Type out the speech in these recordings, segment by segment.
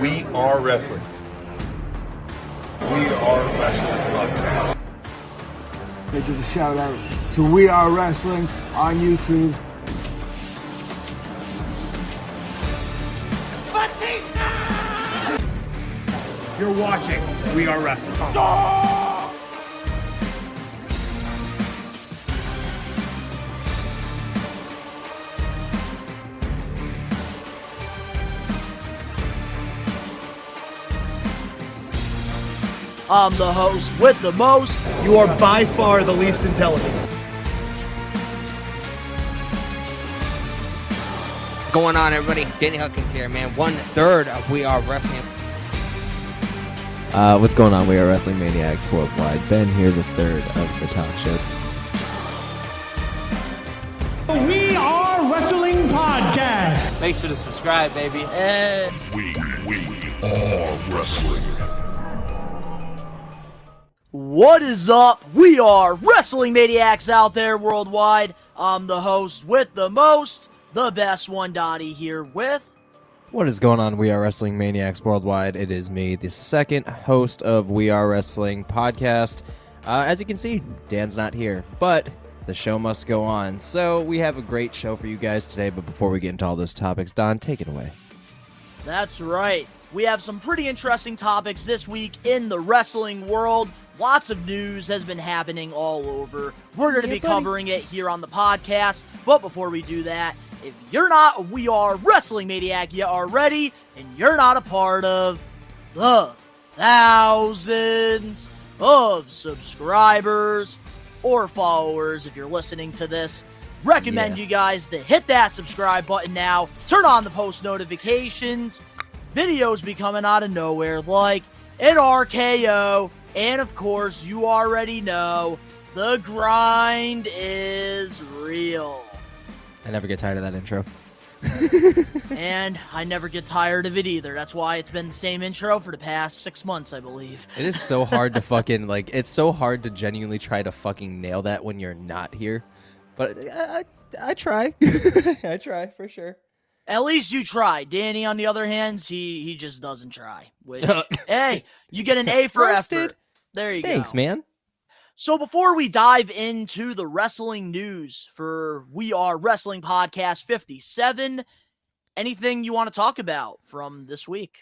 We are wrestling. We are wrestling podcast. They give a shout out to We Are Wrestling on YouTube. You're watching We Are Wrestling. I'm the host with the most. You are by far the least intelligent. What's going on, everybody? Danny Huckins here, man. 1/3 of We Are Wrestling. What's going on? We are Wrestling Maniacs Worldwide. Ben here, the third of the talk show. We Are Wrestling Podcast. Make sure to subscribe, baby. We are wrestling. What is up? We are Wrestling Maniacs out there worldwide. I'm the host with the most, the best one, Donnie, here with... What is going on? We are Wrestling Maniacs Worldwide. It is me, the second host of We Are Wrestling Podcast. As you can see, Dan's not here, but the show must go on. So we have a great show for you guys today, but before we get into all those topics, Don, take it away. That's right. We have some pretty interesting topics this week in the wrestling world. Lots of news has been happening all over. We're going to be covering it here on the podcast. But before we do that, if you're not a We Are Wrestling Maniac yet already, and you're not a part of the thousands of subscribers or followers, if you're listening to this, recommend you guys to hit that subscribe button now. Turn on the post notifications. Videos be coming out of nowhere like an RKO. And of course, you already know, the grind is real. I never get tired of that intro. And I never get tired of it either. That's why it's been the same intro for the past 6 months, I believe. It is so hard to fucking, it's so hard to genuinely try to fucking nail that when you're not here. But I try. I try, for sure. At least you try. Danny, on the other hand, he just doesn't try. Which, hey, you get an A for effort. There you go. Thanks, man. So before we dive into the wrestling news for We Are Wrestling Podcast 57, anything you want to talk about from this week?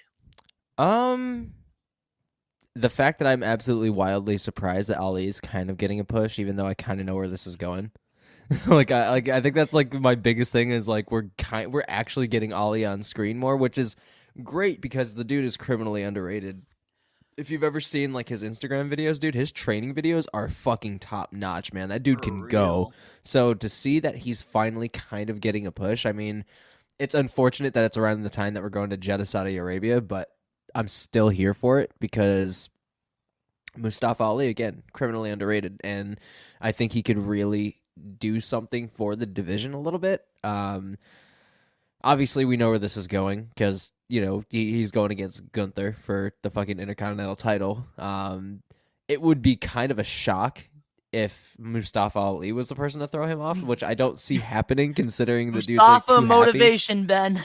The fact that I'm absolutely wildly surprised that Ali is kind of getting a push, even though I kind of know where this is going. I think that's like my biggest thing is like we're actually getting Ali on screen more, which is great because the dude is criminally underrated. If you've ever seen like his Instagram videos, dude, his training videos are fucking top notch, man. That dude can go. So to see that he's finally kind of getting a push, I mean, it's unfortunate that it's around the time that we're going to Jeddah, Saudi Arabia, but I'm still here for it because Mustafa Ali, again, criminally underrated, and I think he could really do something for the division a little bit. Obviously, we know where this is going because, you know, he's going against Gunther for the fucking Intercontinental title. It would be kind of a shock if Mustafa Ali was the person to throw him off, which I don't see happening considering the dude's like too motivation, happy. Ben.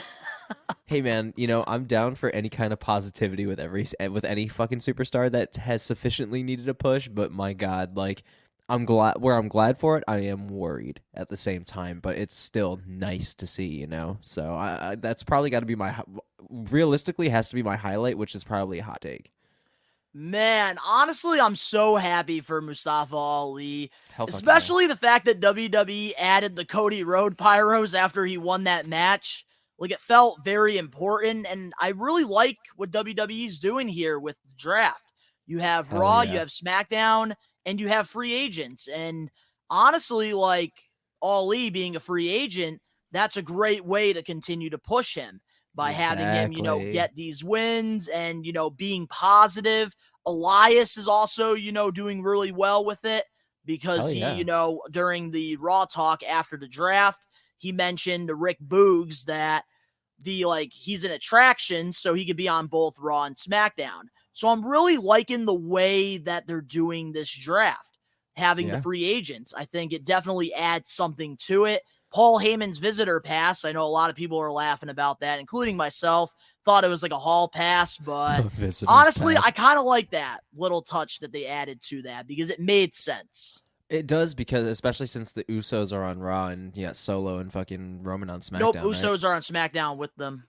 Hey, man, you know, I'm down for any kind of positivity with any fucking superstar that has sufficiently needed a push, but my God, like, I'm glad for it. I am worried at the same time, but it's still nice to see, you know. So I that's probably got to be realistically has to be my highlight, which is probably a hot take. Man, honestly, I'm so happy for Mustafa Ali, especially the fact that WWE added the Cody Rhodes pyros after he won that match. Like, it felt very important, and I really like what WWE's doing here with the draft. You have Raw, you have SmackDown, and you have free agents. And honestly, like, Ali being a free agent, that's a great way to continue to push him by having him, you know, get these wins and, you know, being positive. Elias is also, you know, doing really well with it because he, you know, during the Raw talk after the draft, he mentioned to Rick Boogs that he's an attraction, so he could be on both Raw and SmackDown. So I'm really liking the way that they're doing this draft, having the free agents. I think it definitely adds something to it. Paul Heyman's visitor pass, I know a lot of people are laughing about that, including myself. thought it was like a hall pass, but Visitor's honestly, pass. I kind of like that little touch that they added to that because it made sense. It does, because especially since the Usos are on Raw and you got Solo and fucking Roman on SmackDown. Nope, right? Usos are on SmackDown with them.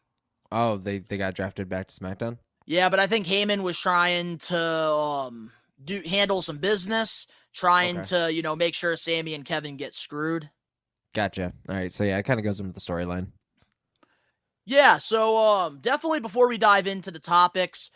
Oh, they got drafted back to SmackDown? Yeah, but I think Heyman was trying to handle some business, trying to, make sure Sammy and Kevin get screwed. Gotcha. All right, so yeah, it kind of goes into the storyline. Yeah, so definitely before we dive into the topics,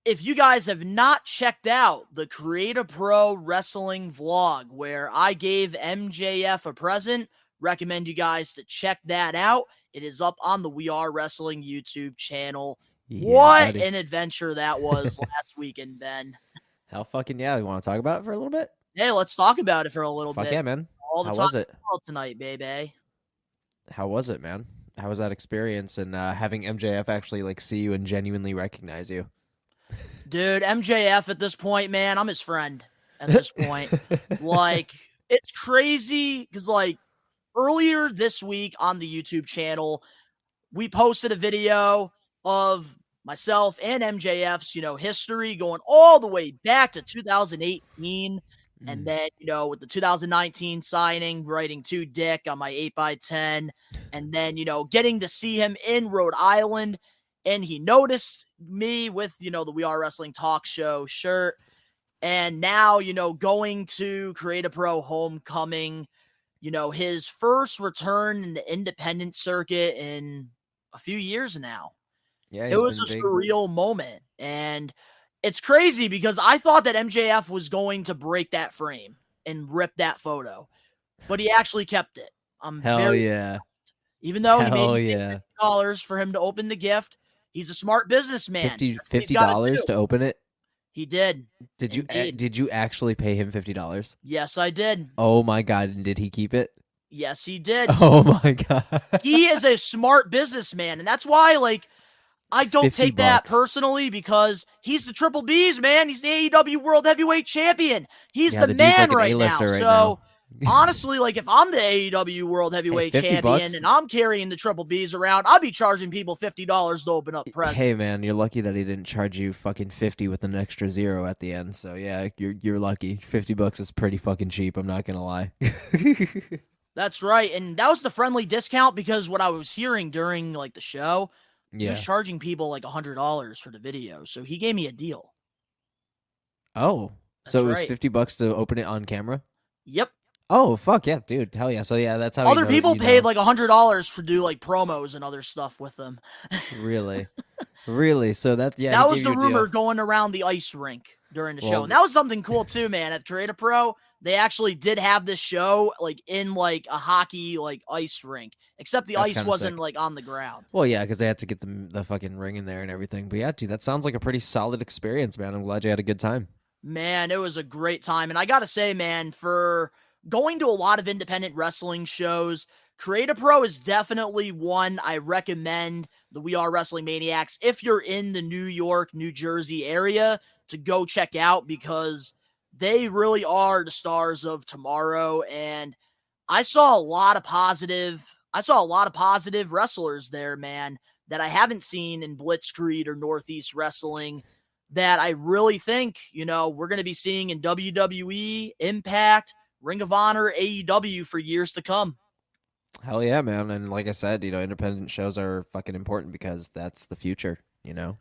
if you guys have not checked out the Create a Pro Wrestling vlog where I gave MJF a present, recommend you guys to check that out. It is up on the We Are Wrestling YouTube channel. Yeah, what buddy. an adventure that was last weekend, Ben. Hell fucking yeah. You want to talk about it for a little bit? Hey, let's talk about it for a little Fuck bit. yeah, man. All the How time was it? tonight, baby. How was it, man? How was that experience, and having MJF actually like see you and genuinely recognize you? Dude, MJF at this point, man, I'm his friend at this point. Like, it's crazy because, like, earlier this week on the YouTube channel, we posted a video of myself and MJF's, history going all the way back to 2018. And then, with the 2019 signing, writing to Dick on my 8x10. And then, getting to see him in Rhode Island. And he noticed me with, the We Are Wrestling Talk Show shirt. And now, going to Create a Pro Homecoming, his first return in the independent circuit in a few years now. Yeah, it was a surreal moment. And it's crazy because I thought that MJF was going to break that frame and rip that photo, but he actually kept it. I'm very yeah. Even though he Hell made yeah. $50 for him to open the gift, he's a smart businessman. $50 to open it? He did. Did you actually pay him $50? Yes, I did. Oh my god, and did he keep it? Yes, he did. Oh my god. He is a smart businessman, and that's why, like, I don't take that personally because he's the Triple B's, man. He's the AEW World Heavyweight Champion. He's the man like right now. So, honestly, like, if I'm the AEW World Heavyweight Champion and I'm carrying the Triple B's around, I'll be charging people $50 to open up presents. Hey, man, you're lucky that he didn't charge you fucking 50 with an extra zero at the end. So, yeah, you're lucky. $50 is pretty fucking cheap, I'm not gonna lie. That's right. And that was the friendly discount because what I was hearing during, like, the show, he was charging people like $100 for the video, so he gave me a deal. Oh, so it was $50 to open it on camera? Yep. Oh, fuck yeah, dude. Hell yeah. So yeah, that's how other people paid like $100 to do like promos and other stuff with them. Really? Really? So that that was the rumor going around the ice rink during the show. And that was something cool too, man. At Create a Pro, they actually did have this show like in like a hockey like ice rink, except the ice wasn't like on the ground. Well, yeah, because they had to get the fucking ring in there and everything. But yeah, dude, that sounds like a pretty solid experience, man. I'm glad you had a good time. Man, it was a great time. And I got to say, man, for going to a lot of independent wrestling shows, Create a Pro is definitely one I recommend the We Are Wrestling Maniacs, if you're in the New York, New Jersey area, to go check out because they really are the stars of tomorrow. And I saw a lot of positive wrestlers there, man, that I haven't seen in Blitzkrieg or Northeast Wrestling that I really think, we're going to be seeing in WWE, Impact, Ring of Honor, AEW for years to come. Hell yeah, man. And like I said, independent shows are fucking important because that's the future,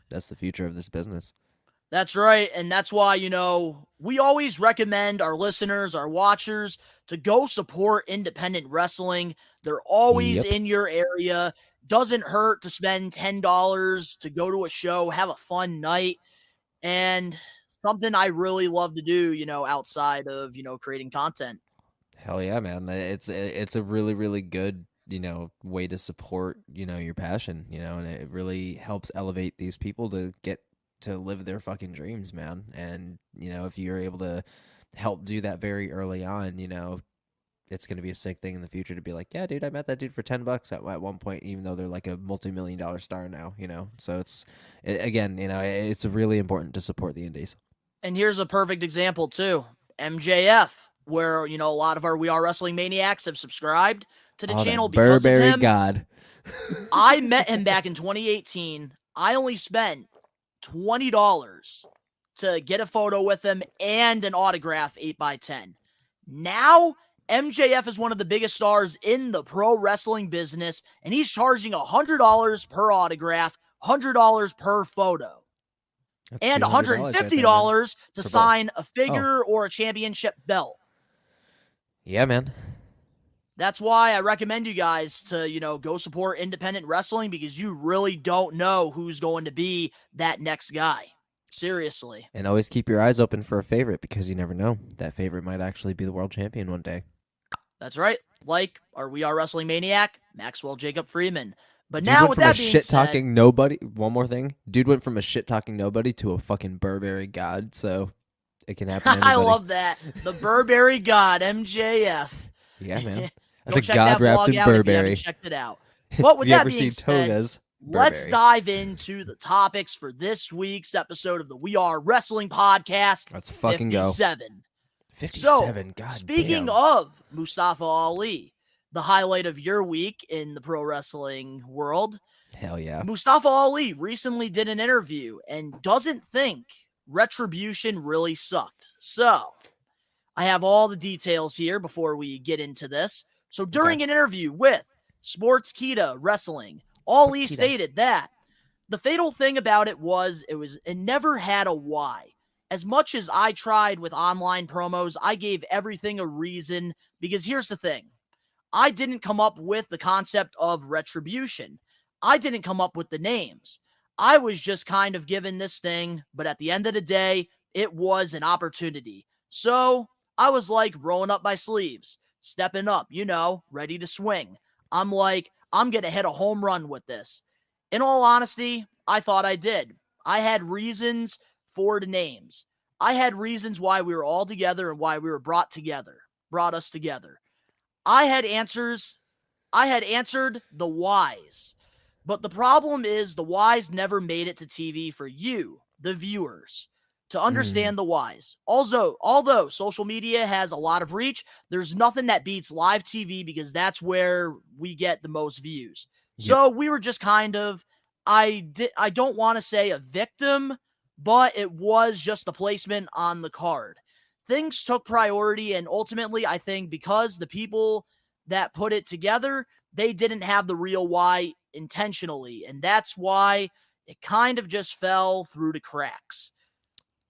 that's the future of this business. That's right. And that's why, we always recommend our listeners, our watchers to go support independent wrestling. They're always in your area. Doesn't hurt to spend $10 to go to a show, have a fun night. And something I really love to do, outside of, creating content. Hell yeah, man. It's a really, really good, way to support, your passion, and it really helps elevate these people to get to live their fucking dreams, man. And, if you're able to help do that very early on, it's going to be a sick thing in the future to be like, yeah, dude, I met that dude for $10 at one point, even though they're like a multi-million-dollar star now, So it's really important to support the indies. And here's a perfect example too. MJF, where, a lot of our We Are Wrestling Maniacs have subscribed to the channel because of him. God. I met him back in 2018 I only spent $20 to get a photo with him and an autograph 8x10. Now, MJF is one of the biggest stars in the pro wrestling business, and he's charging $100 per autograph, $100 per photo, and $150 to sign a figure or a championship belt. Yeah, man. That's why I recommend you guys to, go support independent wrestling, because you really don't know who's going to be that next guy. Seriously. And always keep your eyes open for a favorite, because you never know. That favorite might actually be the world champion one day. That's right. Like our We Are Wrestling Maniac, Maxwell Jacob Freeman. But Dude now went with from that a being shit-talking said, nobody. One more thing. Dude went from a shit-talking nobody to a fucking Burberry god, so it can happen to I anybody. love that. The Burberry God, MJF. Yeah, man. Go The check god that wrapped vlog in out if you Burberry. haven't checked it out. But with you that ever being seen said, togas? let's Burberry. dive into the topics for this week's episode of the We Are Wrestling Podcast. Let's fucking 57. go. 57, So, god speaking damn. of Mustafa Ali, the highlight of your week in the pro wrestling world, Hell yeah. Mustafa Ali recently did an interview and doesn't think Retribution really sucked. So, I have all the details here before we get into this. So, during an interview with Sportskeeda Wrestling, Ali stated that the fatal thing about it was it never had a why. As much as I tried with online promos, I gave everything a reason, because here's the thing. I didn't come up with the concept of Retribution. I didn't come up with the names. I was just kind of given this thing, but at the end of the day, it was an opportunity. So I was like rolling up my sleeves, stepping up, ready to swing. I'm like, I'm going to hit a home run with this. In all honesty, I thought I did. I had reasons for the names. I had reasons why we were all together and why we were brought us together. I had answers. I had answered the whys. But the problem is the whys never made it to TV for you, the viewers, to understand the whys. Also, although social media has a lot of reach, there's nothing that beats live TV, because that's where we get the most views. Yep. So we were just kind of, I don't want to say a victim, but it was just a placement on the card. Things took priority, and ultimately, I think because the people that put it together, they didn't have the real why intentionally, and that's why it kind of just fell through the cracks.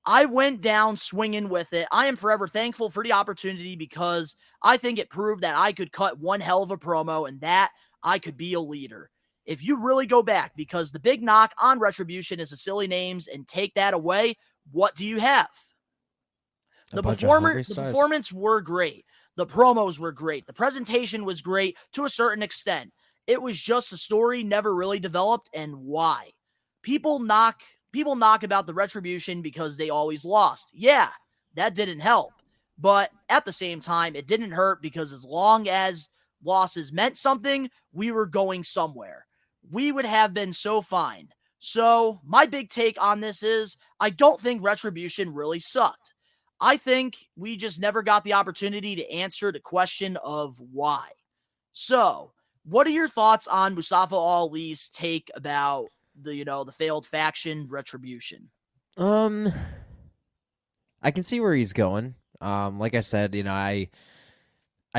I went down swinging with it. I am forever thankful for the opportunity, because I think it proved that I could cut one hell of a promo and that I could be a leader. If you really go back, because the big knock on Retribution is the silly names, and take that away, what do you have? The performance were great. The promos were great. The presentation was great to a certain extent. It was just the story never really developed, and why. People knock about the Retribution because they always lost. Yeah, that didn't help. But at the same time, it didn't hurt, because as long as losses meant something, we were going somewhere. We would have been so fine. So my big take on this is I don't think Retribution really sucked. I think we just never got the opportunity to answer the question of why. So, what are your thoughts on Mustafa Ali's take about the failed faction Retribution? I can see where he's going. Like I said, I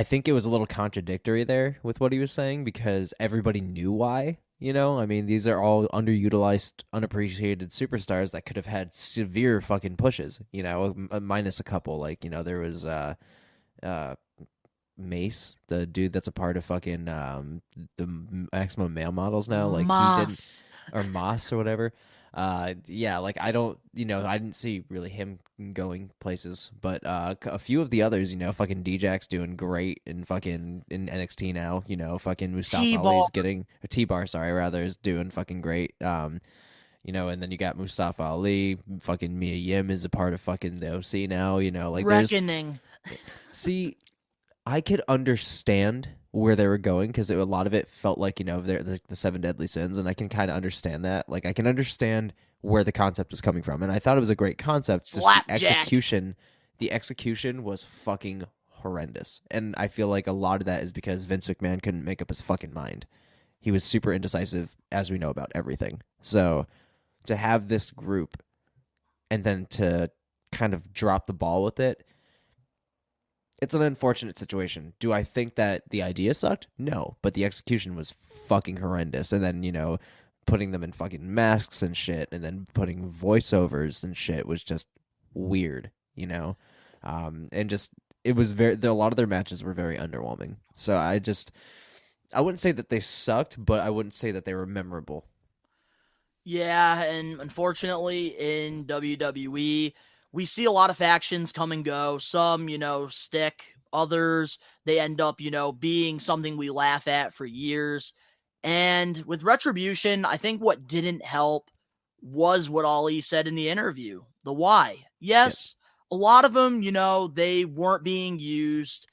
think it was a little contradictory there with what he was saying, because everybody knew why. I mean, these are all underutilized, unappreciated superstars that could have had severe fucking pushes, minus a couple. Like, there was Mace, the dude that's a part of fucking the Maximum Male Models now. Like, Moss. He didn't, or Moss or whatever. Yeah, like I didn't see really him going places, but a few of the others, fucking D-Jack's doing great in NXT now, fucking Mustafa Ali's getting, or T-Bar, is doing fucking great. And then you got Mustafa Ali, fucking Mia Yim is a part of fucking the OC now, like Reckoning. See, I could understand where they were going, because a lot of it felt like, the seven deadly sins, and I can kind of understand that. Like, I can understand where the concept was coming from, and I thought it was a great concept. Just the execution was fucking horrendous, and I feel like a lot of that is because Vince McMahon couldn't make up his fucking mind. He was super indecisive, as we know about everything. So to have this group and then to kind of drop the ball with it, it's an unfortunate situation. Do I think that the idea sucked? No, but the execution was fucking horrendous. And then, putting them in fucking masks and shit, and then putting voiceovers and shit was just weird, and just it was a lot of their matches were very underwhelming. So I wouldn't say that they sucked, but I wouldn't say that they were memorable. Yeah, and unfortunately in WWE, we see a lot of factions come and go. Some, stick. Others, they end up, being something we laugh at for years. And with Retribution, I think what didn't help was what Ali said in the interview. The why. Yes, a lot of them, they weren't being used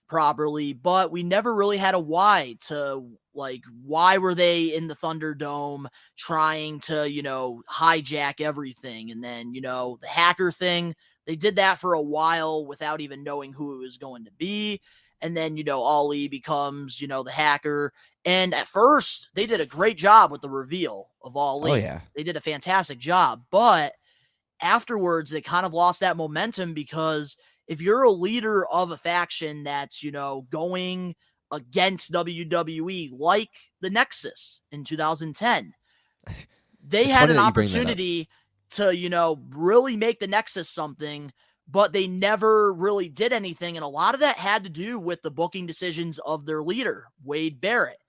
properly, but we never really had a why to, why were they in the Thunderdome trying to, hijack everything? And then, the hacker thing, they did that for a while without even knowing who it was going to be. And then, Ali becomes, the hacker. And at first, they did a great job with the reveal of Ali. Oh, yeah. They did a fantastic job. But afterwards, they kind of lost that momentum because if you're a leader of a faction that's, going against WWE, like the Nexus in 2010, they had an opportunity to, really make the Nexus something, but they never really did anything. And a lot of that had to do with the booking decisions of their leader, Wade Barrett.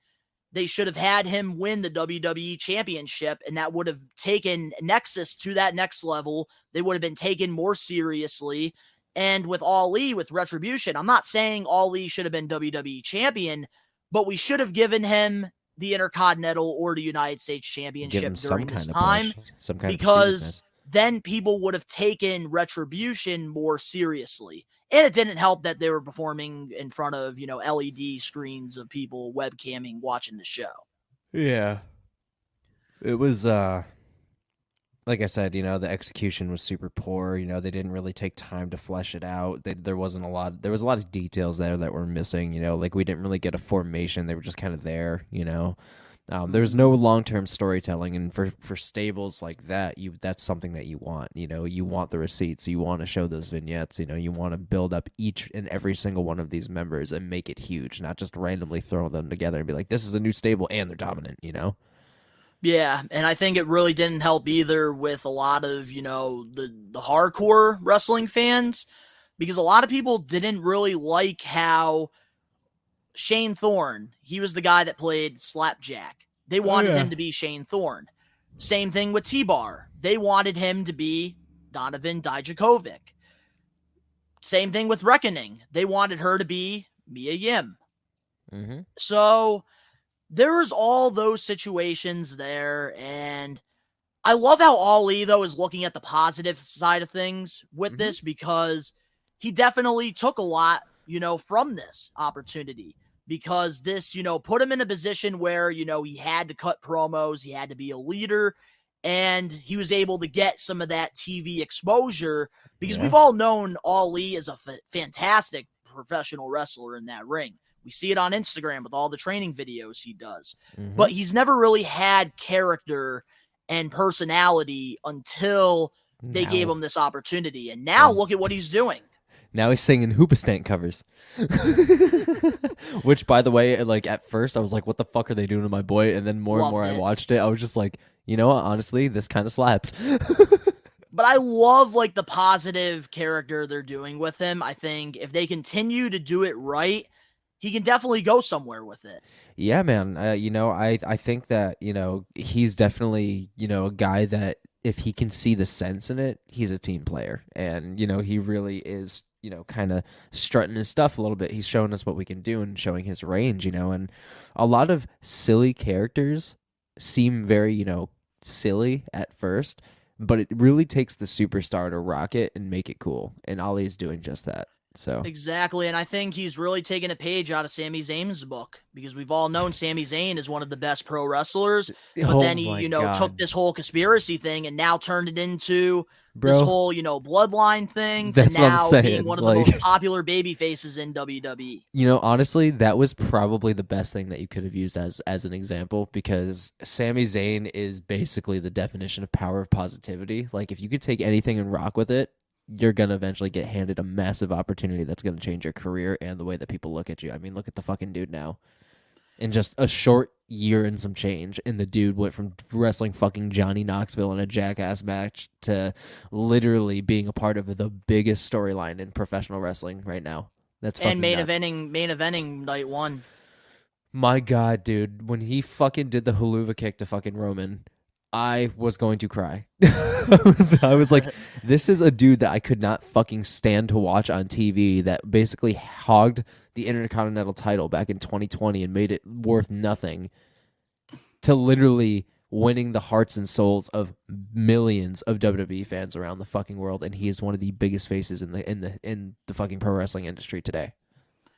They should have had him win the WWE Championship, and that would have taken Nexus to that next level. They would have been taken more seriously. And with Ali, with Retribution, I'm not saying Ali should have been WWE Champion, but we should have given him the Intercontinental or the United States Championship during this time, because then people would have taken Retribution more seriously. And it didn't help that they were performing in front of, LED screens of people webcamming watching the show. Yeah. It was, like I said, the execution was super poor. They didn't really take time to flesh it out. There was a lot of details there that were missing, like we didn't really get a formation. They were just kind of there, there was no long-term storytelling, and for stables like that, that's something that you want. You want the receipts, you want to show those vignettes. You want to build up each and every single one of these members and make it huge, not just randomly throw them together and be like, this is a new stable and they're dominant. Yeah, and I think it really didn't help either with a lot of the hardcore wrestling fans, because a lot of people didn't really like how Shane Thorne, he was the guy that played Slapjack. They wanted him to be Shane Thorne. Same thing with T-Bar. They wanted him to be Donovan Dijakovic. Same thing with Reckoning. They wanted her to be Mia Yim. Mm-hmm. So there was all those situations there, and I love how Ali, though, is looking at the positive side of things with this, because he definitely took a lot, from this opportunity, because this, put him in a position where, he had to cut promos, he had to be a leader, and he was able to get some of that TV exposure, because we've all known Ali is a fantastic professional wrestler in that ring. We see it on Instagram with all the training videos he does, but he's never really had character and personality until they gave him this opportunity. And now look at what he's doing. Now he's singing Hoobastank covers. Which, by the way, at first I was like, what the fuck are they doing to my boy? And then more and more I watched it, I was just like, you know what? Honestly, this kind of slaps. But I love the positive character they're doing with him. I think if they continue to do it right, he can definitely go somewhere with it. Yeah, man. I think that, he's definitely, a guy that if he can see the sense in it, he's a team player. And, he really is, kind of strutting his stuff a little bit. He's showing us what we can do and showing his range, and a lot of silly characters seem very, silly at first, but it really takes the superstar to rock it and make it cool. And Ali's doing just that. So Exactly, and I think he's really taken a page out of Sami Zayn's book, because we've all known Sami Zayn is one of the best pro wrestlers, but then he, took this whole conspiracy thing and now turned it into this whole, bloodline thing to That's what I'm now saying, being one of the most popular baby faces in WWE. Honestly, that was probably the best thing that you could have used as an example, because Sami Zayn is basically the definition of power of positivity. Like, if you could take anything and rock with it, you're going to eventually get handed a massive opportunity that's going to change your career and the way that people look at you. I mean, look at the fucking dude now. In just a short year and some change, and the dude went from wrestling fucking Johnny Knoxville in a Jackass match to literally being a part of the biggest storyline in professional wrestling right now. That's fucking main nuts. eventing night one. My God, dude, when he fucking did the haluva kick to fucking Roman, I was going to cry. I was like, this is a dude that I could not fucking stand to watch on TV that basically hogged the Intercontinental title back in 2020 and made it worth nothing, to literally winning the hearts and souls of millions of WWE fans around the fucking world, and he is one of the biggest faces in the fucking pro wrestling industry today.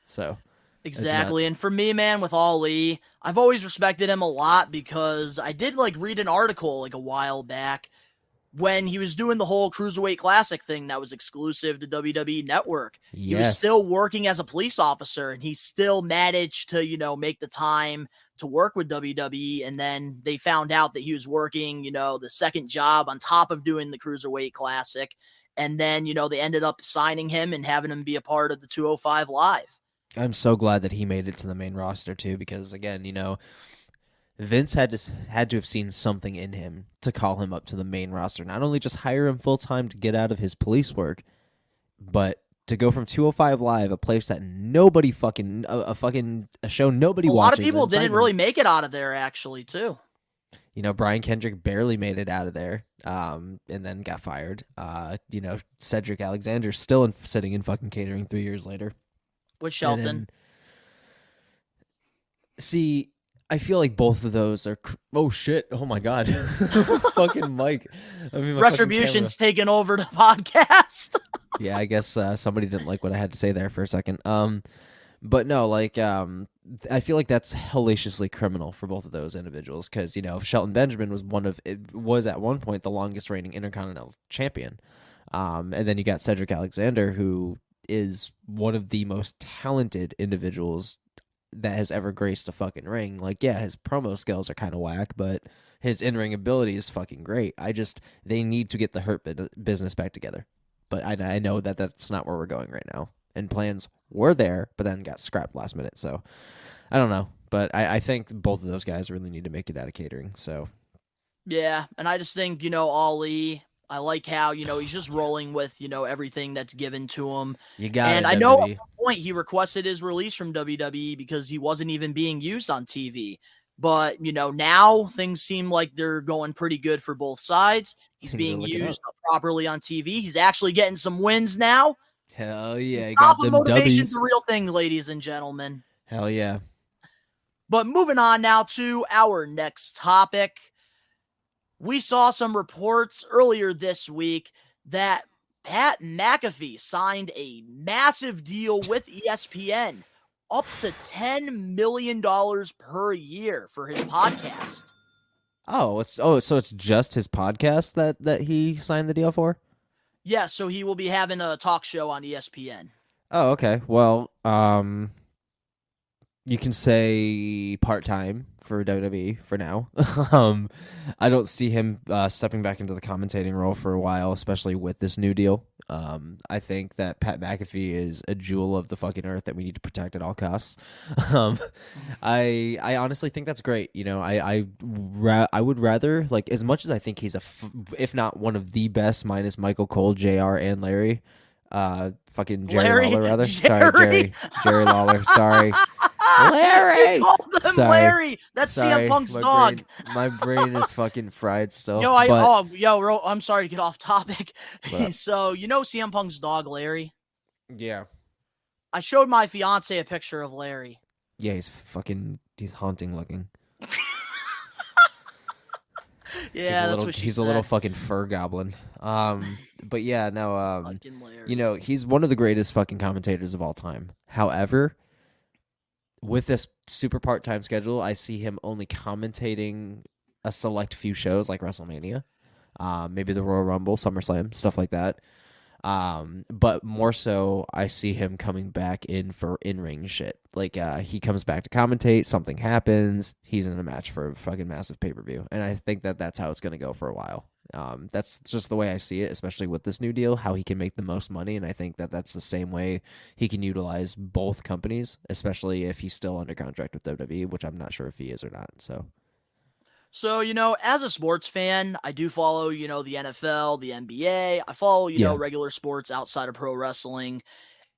So exactly. And for me, man, with Ali, I've always respected him a lot, because I did read an article a while back when he was doing the whole Cruiserweight Classic thing that was exclusive to WWE Network. Yes. He was still working as a police officer, and he still managed to, make the time to work with WWE. And then they found out that he was working, the second job on top of doing the Cruiserweight Classic. And then, they ended up signing him and having him be a part of the 205 Live. I'm so glad that he made it to the main roster too, because again, Vince had to have seen something in him to call him up to the main roster. Not only just hire him full time to get out of his police work, but to go from 205 Live, a place that nobody fucking a show nobody watches. A lot of people didn't really make it out of there, actually, too. Brian Kendrick barely made it out of there, and then got fired. Cedric Alexander's still sitting in fucking catering 3 years later. With Shelton. See, I feel like both of those are... Oh, shit. Oh, my God. Fucking Mike. Retribution's taking over the podcast. Yeah, I guess somebody didn't like what I had to say there for a second. But no, I feel like that's hellaciously criminal for both of those individuals, because, Shelton Benjamin was at one point the longest reigning Intercontinental Champion. And then you got Cedric Alexander, who is one of the most talented individuals that has ever graced a fucking ring. His promo skills are kind of whack, but his in-ring ability is fucking great. They need to get the Hurt business back together. But I know that that's not where we're going right now. And plans were there, but then got scrapped last minute. So I don't know. But I think both of those guys really need to make it out of catering. So yeah, and I just think, Ali, I like how, he's just rolling with, everything that's given to him. You got it. And I know at one point he requested his release from WWE because he wasn't even being used on TV. But, now things seem like they're going pretty good for both sides. He's being used properly on TV. He's actually getting some wins now. Hell yeah. He got them motivation's a real thing, ladies and gentlemen. Hell yeah. But moving on now to our next topic. We saw some reports earlier this week that Pat McAfee signed a massive deal with ESPN, up to $10 million per year for his podcast. So it's just his podcast that he signed the deal for? Yeah, so he will be having a talk show on ESPN. Oh, okay. Well, you can say part-time for WWE for now. I don't see him stepping back into the commentating role for a while, especially with this new deal. I think that Pat McAfee is a jewel of the fucking earth that we need to protect at all costs. I honestly think that's great. I would rather, as much as I think he's if not one of the best, minus Michael Cole, JR, and Larry, fucking Jerry Lawler, rather. Sorry, Jerry Lawler. Sorry. Larry! You called him Larry! That's CM Punk's dog. My brain is fucking fried still. I'm sorry to get off topic. So, CM Punk's dog, Larry? Yeah. I showed my fiance a picture of Larry. Yeah, he's haunting looking. Yeah, that's what she he's said. a little fucking fur goblin. But yeah, no, Fucking hilarious. you know, he's one of the greatest fucking commentators of all time. However, with this super part-time schedule, I see him only commentating a select few shows like WrestleMania, maybe the Royal Rumble, SummerSlam, stuff like that. But more so, I see him coming back in for in-ring shit. Like, he comes back to commentate, something happens, he's in a match for a fucking massive pay-per-view. And I think that that's how it's going to go for a while. That's just the way I see it, especially with this new deal, how he can make the most money. And I think that that's the same way he can utilize both companies, especially if he's still under contract with WWE, which I'm not sure if he is or not. So, you know, as a sports fan, I do follow, you know, the NFL, the NBA. I follow, you know, regular sports outside of pro wrestling.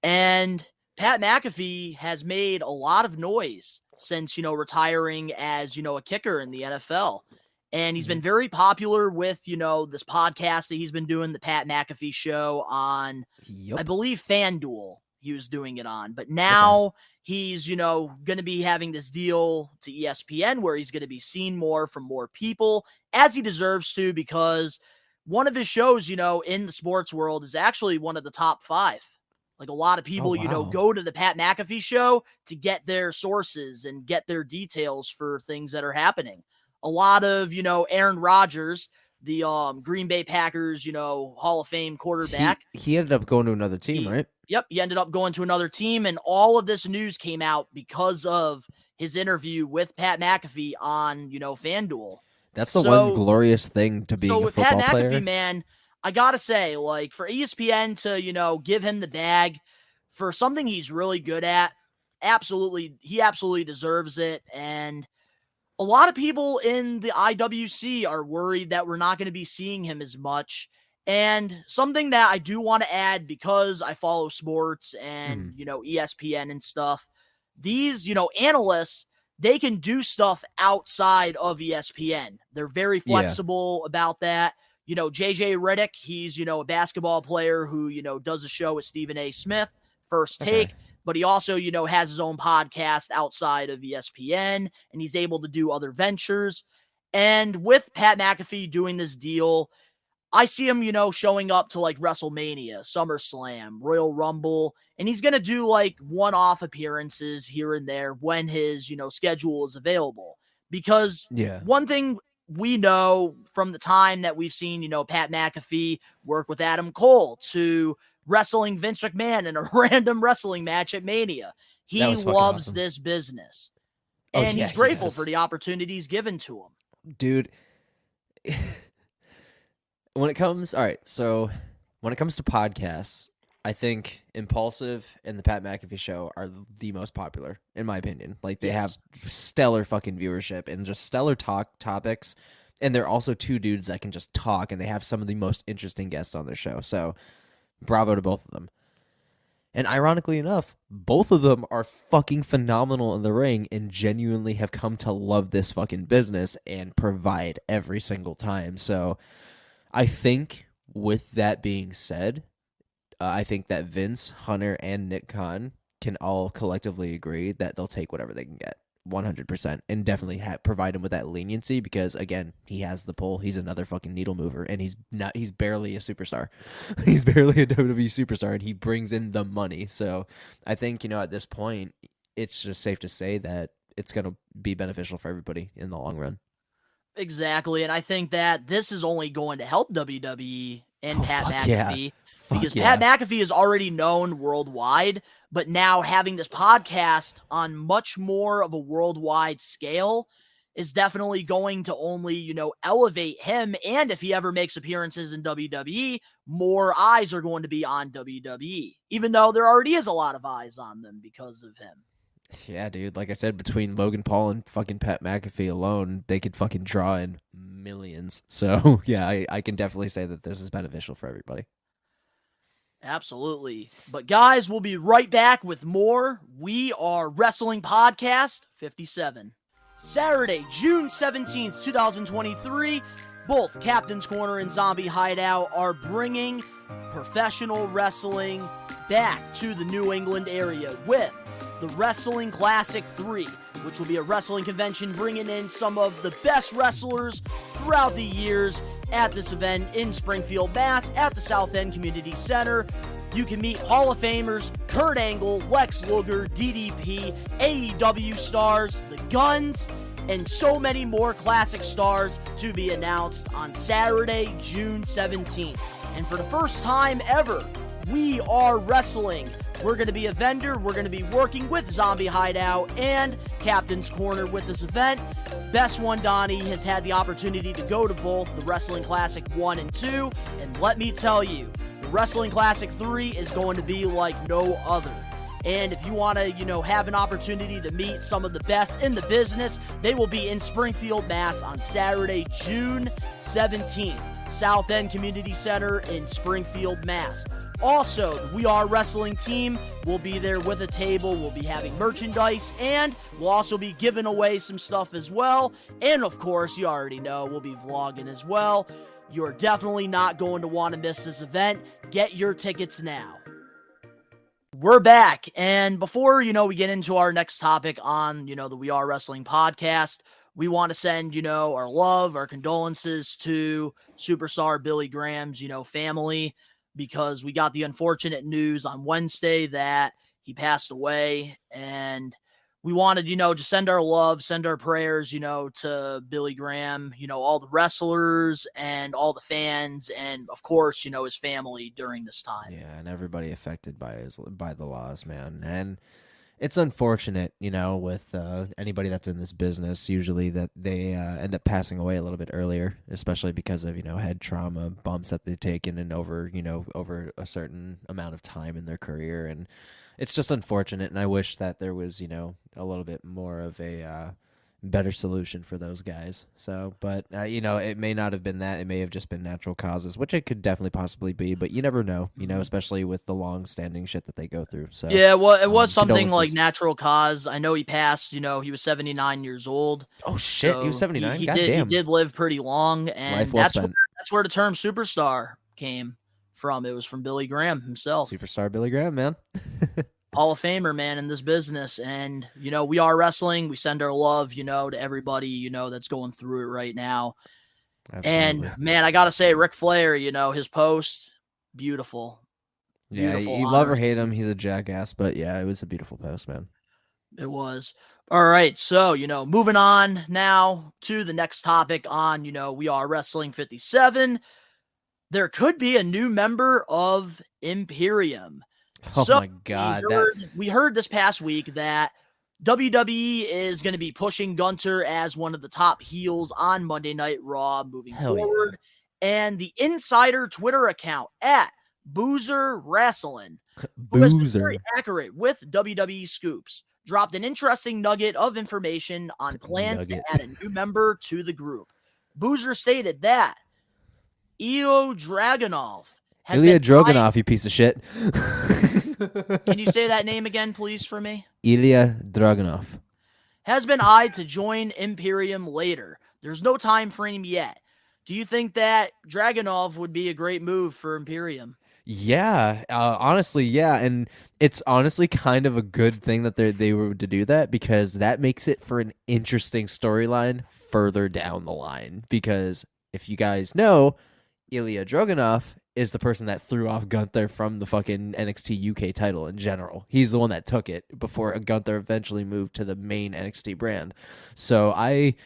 And Pat McAfee has made a lot of noise since, you know, retiring as, you know, a kicker in the NFL. And he's been very popular with, you know, this podcast that he's been doing, the Pat McAfee Show on, I believe, FanDuel he was doing it on. But now he's, you know, going to be having this deal to ESPN where he's going to be seen more from more people, as he deserves to, because one of his shows, you know, in the sports world is actually one of the top 5. Like, a lot of people, you know, go to the Pat McAfee Show to get their sources and get their details for things that are happening. A lot of, you know, Aaron Rodgers, the Green Bay Packers, you know, Hall of Fame quarterback. He ended up going to another team, right? Yep, he ended up going to another team, and all of this news came out because of his interview with Pat McAfee on, you know, FanDuel. That's the one glorious thing to being a football Pat player. McAfee, man, I gotta say, like, for ESPN to, you know, give him the bag for something he's really good at, he absolutely deserves it. And a lot of people in the IWC are worried that we're not going to be seeing him as much. And something that I do want to add, because I follow sports and, you know, ESPN and stuff, these, you know, analysts, they can do stuff outside of ESPN. They're very flexible about that. You know, JJ Redick, he's, you know, a basketball player who, you know, does a show with Stephen A. Smith, First Take. But he also, you know, has his own podcast outside of ESPN, and he's able to do other ventures. And with Pat McAfee doing this deal, I see him, you know, showing up to like WrestleMania, SummerSlam, Royal Rumble, and he's going to do like one-off appearances here and there when his, you know, schedule is available. Because one thing we know from the time that we've seen, you know, Pat McAfee work with Adam Cole to wrestling Vince McMahon in a random wrestling match at Mania. He loves this business. And he's grateful for the opportunities given to him. Dude, when it comes to podcasts, I think Impulsive and the Pat McAfee Show are the most popular, in my opinion. Like, they have stellar fucking viewership and just stellar topics. And they're also two dudes that can just talk, and they have some of the most interesting guests on their show. So bravo to both of them. And ironically enough, both of them are fucking phenomenal in the ring and genuinely have come to love this fucking business and provide every single time. So I think with that being said, I think that Vince, Hunter, and Nick Khan can all collectively agree that they'll take whatever they can get. 100%, and definitely provide him with that leniency, because again, he has the pull. He's another fucking needle mover, and he's barely a superstar. He's barely a WWE superstar, and he brings in the money. So I think, you know, at this point, it's just safe to say that it's going to be beneficial for everybody in the long run. Exactly, and I think that this is only going to help WWE and Pat McAfee. Because Pat McAfee is already known worldwide, but now having this podcast on much more of a worldwide scale is definitely going to only, you know, elevate him. And if he ever makes appearances in WWE, more eyes are going to be on WWE, even though there already is a lot of eyes on them because of him. Yeah, dude. Like I said, between Logan Paul and fucking Pat McAfee alone, they could fucking draw in millions. So, yeah, I can definitely say that this is beneficial for everybody. Absolutely. But guys, we'll be right back with more We Are Wrestling Podcast 57. Saturday, June 17th, 2023, both Captain's Corner and Zombie Hideout are bringing professional wrestling back to the New England area with the Wrestling Classic 3, which will be a wrestling convention bringing in some of the best wrestlers throughout the years at this event in Springfield, Mass. at the South End Community Center. You can meet Hall of Famers Kurt Angle, Lex Luger, DDP, AEW stars, The Guns, and so many more classic stars to be announced on Saturday, June 17th. And for the first time ever, We Are Wrestling. We're going to be a vendor. We're going to be working with Zombie Hideout and Captain's Corner with this event. Best One Donnie has had the opportunity to go to both the Wrestling Classic 1 and 2. And let me tell you, the Wrestling Classic 3 is going to be like no other. And if you want to, have an opportunity to meet some of the best in the business, they will be in Springfield, Mass. on Saturday, June 17th. South End Community Center in Springfield, Mass. Also, the We Are Wrestling team will be there with a table. We'll be having merchandise, and we'll also be giving away some stuff as well. And of course, you already know, we'll be vlogging as well. You're definitely not going to want to miss this event. Get your tickets now. We're back, and before, we get into our next topic on, the We Are Wrestling podcast, we want to send, our love, our condolences to superstar Billy Graham's, family, because we got the unfortunate news on Wednesday that he passed away, and we wanted, just send our love, send our prayers, to Billy Graham, all the wrestlers and all the fans, and of course, his family during this time. Yeah, and everybody affected by the loss, man. And it's unfortunate, with anybody that's in this business, usually that they end up passing away a little bit earlier, especially because of, head trauma, bumps that they've taken and over a certain amount of time in their career. And it's just unfortunate. And I wish that there was, a little bit more of a better solution for those guys. So, but, it may not have been that. It may have just been natural causes, which it could definitely possibly be, but you never know, especially with the long-standing shit that they go through. So yeah, well, it was something like natural cause. I know he passed, he was 79 years old. Oh, shit, so he was 79? He did live pretty long, and well that's where the term superstar came from. It was from Billy Graham himself. Superstar Billy Graham, man. Hall of Famer, man, in this business. And, We Are Wrestling. We send our love, to everybody, that's going through it right now. Absolutely. And, man, I got to say, Ric Flair, his post, beautiful. Yeah, you love or hate him. He's a jackass. But, yeah, it was a beautiful post, man. It was. All right. So, moving on now to the next topic on, We Are Wrestling 57. There could be a new member of Imperium. Oh, my God. We heard this past week that WWE is going to be pushing Gunther as one of the top heels on Monday Night Raw moving forward. Yeah. And the insider Twitter account at Boozer Wrestling, who has been very accurate with WWE scoops, dropped an interesting nugget of information on plans to add a new member to the group. Boozer stated that Ilya Dragunov, you piece of shit. Can you say that name again, please, for me? Ilya Dragunov has been eyed to join Imperium later. There's no time frame yet. Do you think that Dragunov would be a great move for Imperium? Yeah, honestly, yeah, and it's honestly kind of a good thing that they were to do that, because that makes it for an interesting storyline further down the line. Because if you guys know, Ilya Dragunov is the person that threw off Gunther from the fucking NXT UK title in general. He's the one that took it before Gunther eventually moved to the main NXT brand. So I'm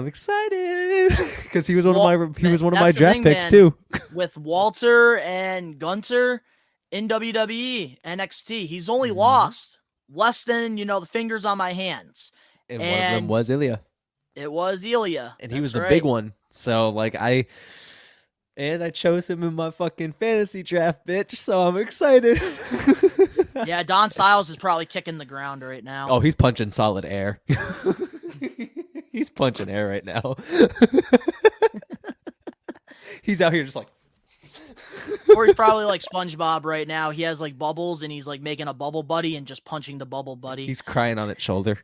excited because he was one of my draft picks too. With Walter and Gunther in WWE NXT, he's only lost less than the fingers on my hands. And one of them was Ilya. It was Ilya, and he was the big one. So I chose him in my fucking fantasy draft, bitch, so I'm excited. Yeah, Don Styles is probably kicking the ground right now. Oh, he's punching solid air. He's punching air right now. He's out here just like... Or he's probably like SpongeBob right now. He has like bubbles, and he's like making a bubble buddy and just punching the bubble buddy. He's crying on its shoulder.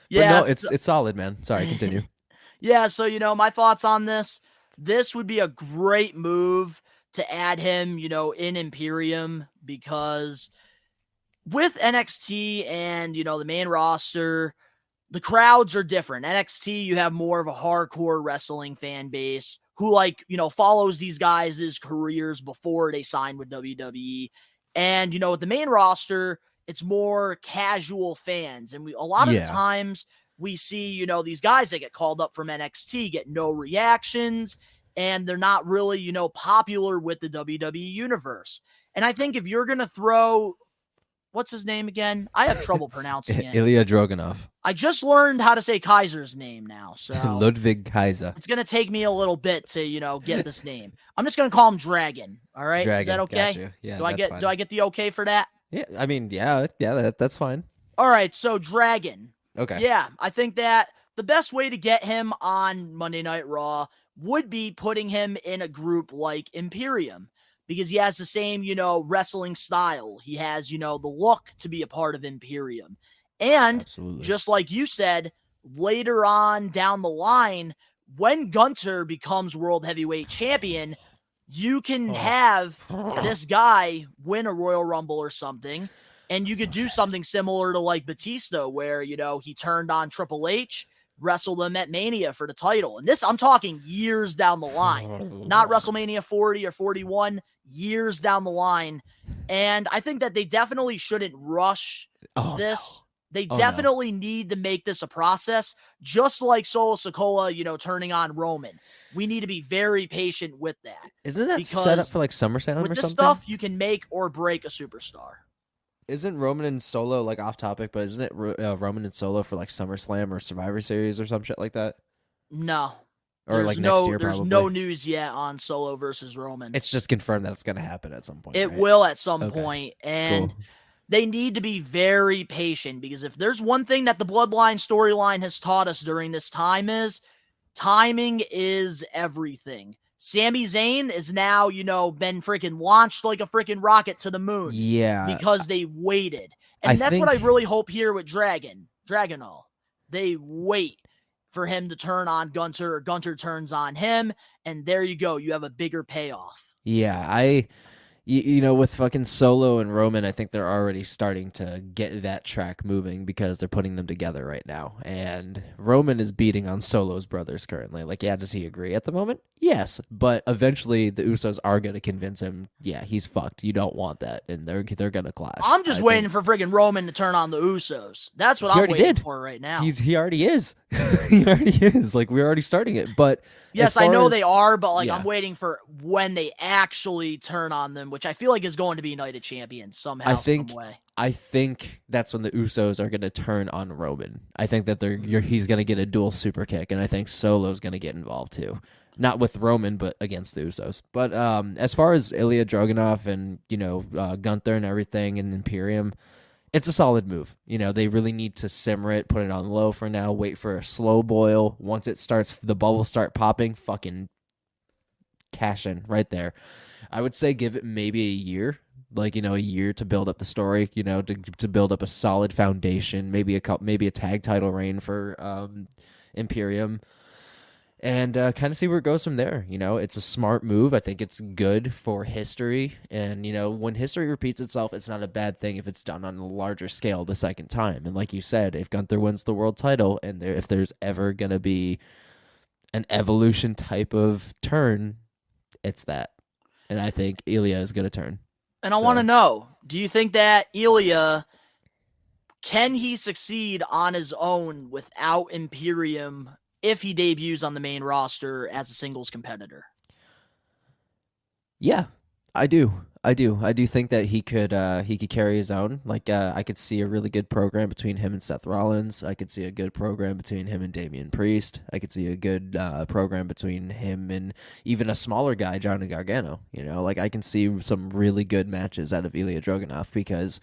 Yeah, no, it's solid, man. Sorry, continue. Yeah, so, my thoughts on this. This would be a great move to add him, in Imperium, because with NXT and, the main roster, the crowds are different. NXT, you have more of a hardcore wrestling fan base who, like, you know, follows these guys' careers before they sign with WWE. And, you know, with the main roster, it's more casual fans. And a lot of the times we see, you know, these guys that get called up from NXT get no reactions, and they're not really, you know, popular with the WWE universe. And I think if you're going to throw, what's his name again? I have trouble pronouncing it. Ilya Dragunov. I just learned how to say Kaiser's name now. So Ludwig Kaiser. It's going to take me a little bit to, you know, get this name. I'm just going to call him Dragon. All right. Dragon, is that okay? gotcha. Yeah, do I get the okay for that? Yeah, I mean, that's fine. All right. So Dragon. Okay. Yeah, I think that the best way to get him on Monday Night Raw would be putting him in a group like Imperium, because he has the same, you know, wrestling style. He has, you know, the look to be a part of Imperium. And Absolutely. just like you said, later on down the line, when Gunther becomes World Heavyweight Champion, you can have this guy win a Royal Rumble or something, and you could do something similar to like Batista, where, you know, he turned on Triple H, wrestled him at Mania for the title. And this, I'm talking years down the line, not WrestleMania 40 or 41, years down the line. And I think that they definitely shouldn't rush this. They definitely need to make this a process, just like Solo Sikoa, you know, turning on Roman. We need to be very patient with that. Isn't that set up for like SummerSlam or with this something? stuff, you can make or break a superstar. Isn't Roman and Solo, like, off topic, but isn't it Roman and Solo for like SummerSlam or Survivor Series or some shit like that? No. Or like next year, there's probably. no news yet on Solo versus Roman. It's just confirmed that it's going to happen at some point. It right? will at some point, and they need to be very patient, because if there's one thing that the Bloodline storyline has taught us during this time is timing is everything. Sami Zayn is now, you know, been freaking launched like a freaking rocket to the moon. Yeah. Because they waited. And that's what I really hope here with Dragunov. They wait for him to turn on Gunther, or Gunther turns on him, and there you go. You have a bigger payoff. Yeah, you know, with fucking Solo and Roman, I think they're already starting to get that track moving because they're putting them together right now. And Roman is beating on Solo's brothers currently. Like, yeah, does he agree at the moment? Yes. But eventually the Usos are going to convince him, yeah, he's fucked. You don't want that. And they're going to clash. I'm just waiting for friggin' Roman to turn on the Usos. That's what I'm waiting for right now. He already is. He already is. Like, we're already starting it. But yes, I know they are, but like, I'm waiting for when they actually turn on them, which I feel like is going to be Night of Champions somehow, some way. I think that's when the Usos are going to turn on Roman. I think that he's going to get a dual super kick, and I think Solo's going to get involved too. Not with Roman, but against the Usos. But as far as Ilya Dragunov and, you know, Gunther and everything and Imperium, it's a solid move. You know, they really need to simmer it, put it on low for now, wait for a slow boil. Once it starts, the bubbles start popping, fucking cash in right there. I would say give it maybe a year, like, you know, a year to build up the story, you know, to build up a solid foundation, maybe a tag title reign for Imperium, and kind of see where it goes from there. You know, it's a smart move. I think it's good for history, and, you know, when history repeats itself, it's not a bad thing if it's done on a larger scale the second time. And like you said, if Gunther wins the world title, and if there's ever going to be an evolution type of turn, it's that. And I think Ilya is going to turn. And I want to know, do you think that Ilya, can he succeed on his own without Imperium if he debuts on the main roster as a singles competitor? Yeah, I do. I do think that he could carry his own. Like, I could see a really good program between him and Seth Rollins. I could see a good program between him and Damian Priest. I could see a good program between him and even a smaller guy, Johnny Gargano. You know, like, I can see some really good matches out of Ilya Dragunov, because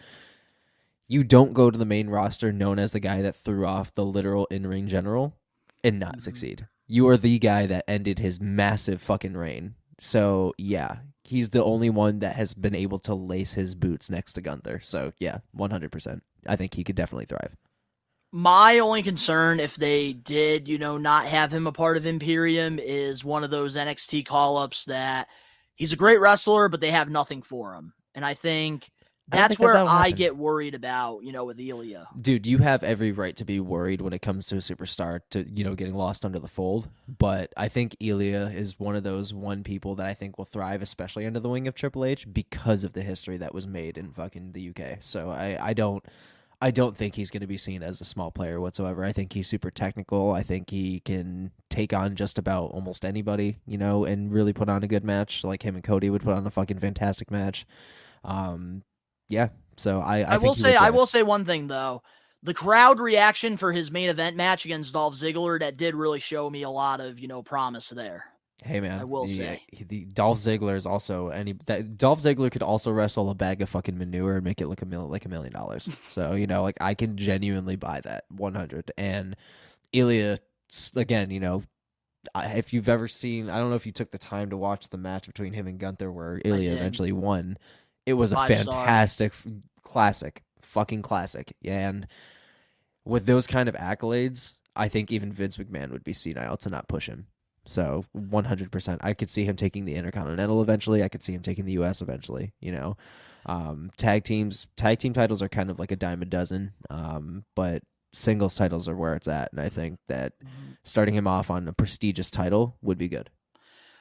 you don't go to the main roster known as the guy that threw off the literal in-ring general and not succeed. You are the guy that ended his massive fucking reign. So, yeah, he's the only one that has been able to lace his boots next to Gunther. So, yeah, 100%. I think he could definitely thrive. My only concern, if they did, you know, not have him a part of Imperium, is one of those NXT call-ups that he's a great wrestler, but they have nothing for him. And I think That's where I get worried about, with Ilya. Dude, you have every right to be worried when it comes to a superstar to, getting lost under the fold. But I think Ilya is one of those people that I think will thrive, especially under the wing of Triple H, because of the history that was made in fucking the UK. So I don't think he's going to be seen as a small player whatsoever. I think he's super technical. I think he can take on just about almost anybody, and really put on a good match. Like him and Cody would put on a fucking fantastic match. Yeah, so I will say one thing though. The crowd reaction for his main event match against Dolph Ziggler, that did really show me a lot of, promise there. Hey man, I will say the Dolph Ziggler is also Dolph Ziggler could also wrestle a bag of fucking manure and make it look like $1 million. So like I can genuinely buy that 100. And Ilya, again, if you've ever seen, I don't know if you took the time to watch the match between him and Gunther where Ilya eventually won. It was a fantastic fucking classic. And with those kind of accolades, I think even Vince McMahon would be senile to not push him. So 100%, I could see him taking the Intercontinental eventually. I could see him taking the US eventually. Tag team titles are kind of like a dime a dozen, but singles titles are where it's at. And I think that starting him off on a prestigious title would be good.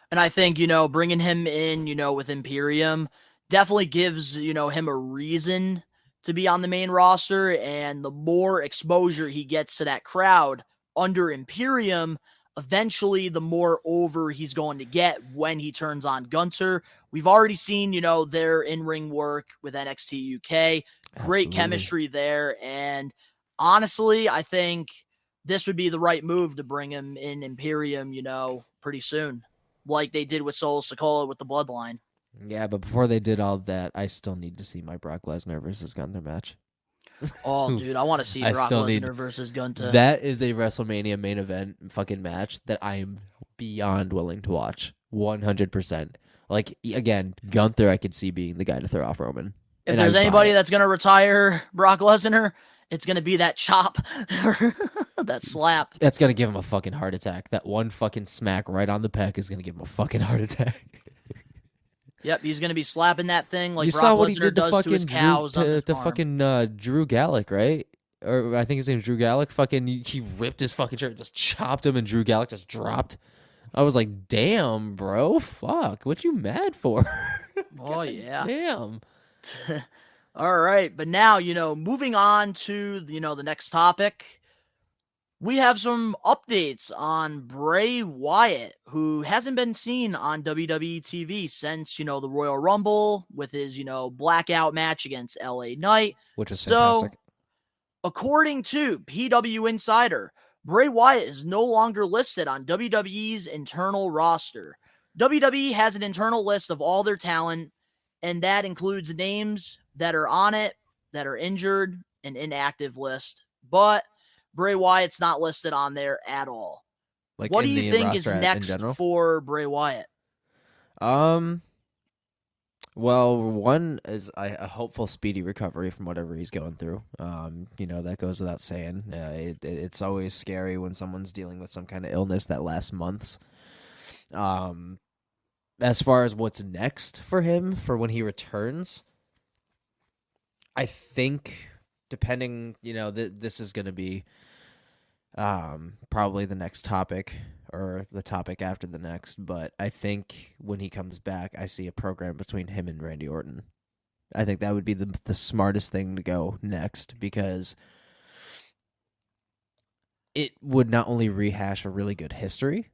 And I think, bringing him in, with Imperium definitely gives, him a reason to be on the main roster. And the more exposure he gets to that crowd under Imperium, eventually the more over he's going to get when he turns on Gunther. We've already seen, their in-ring work with NXT UK. Great chemistry there. And honestly, I think this would be the right move to bring him in Imperium, pretty soon, like they did with Solo Sikoa with the Bloodline. Yeah, but before they did all of that, I still need to see my Brock Lesnar versus Gunther match. Oh, dude, I want to see Brock Lesnar versus Gunther. That is a WrestleMania main event fucking match that I am beyond willing to watch. 100%. Like, again, Gunther I could see being the guy to throw off Roman. If there's anybody that's going to retire Brock Lesnar, it's going to be that chop, that slap. That's going to give him a fucking heart attack. That one fucking smack right on the peck is going to give him a fucking heart attack. Yep, he's going to be slapping that thing like Brock Lesnar does to his cows on his farm. Fucking Drew Gallagher, right? Or I think his name's Drew Gallagher. Fucking, he ripped his fucking shirt, just chopped him, and Drew Gallagher just dropped. I was like, damn, bro, fuck, what you mad for? Oh, yeah. Damn. All right, but now, moving on to, the next topic. We have some updates on Bray Wyatt, who hasn't been seen on WWE TV since, the Royal Rumble with his, blackout match against LA Knight. Which was fantastic. According to PW Insider, Bray Wyatt is no longer listed on WWE's internal roster. WWE has an internal list of all their talent, and that includes names that are on it, that are injured, and inactive list. But Bray Wyatt's not listed on there at all. Like, what do you think is next for Bray Wyatt? Well, one is a hopeful speedy recovery from whatever he's going through. That goes without saying. It's always scary when someone's dealing with some kind of illness that lasts months. As far as what's next for him, for when he returns, I think, depending, this is going to be probably the next topic or the topic after the next, but I think when he comes back, I see a program between him and Randy Orton. I think that would be the smartest thing to go next, because it would not only rehash a really good history,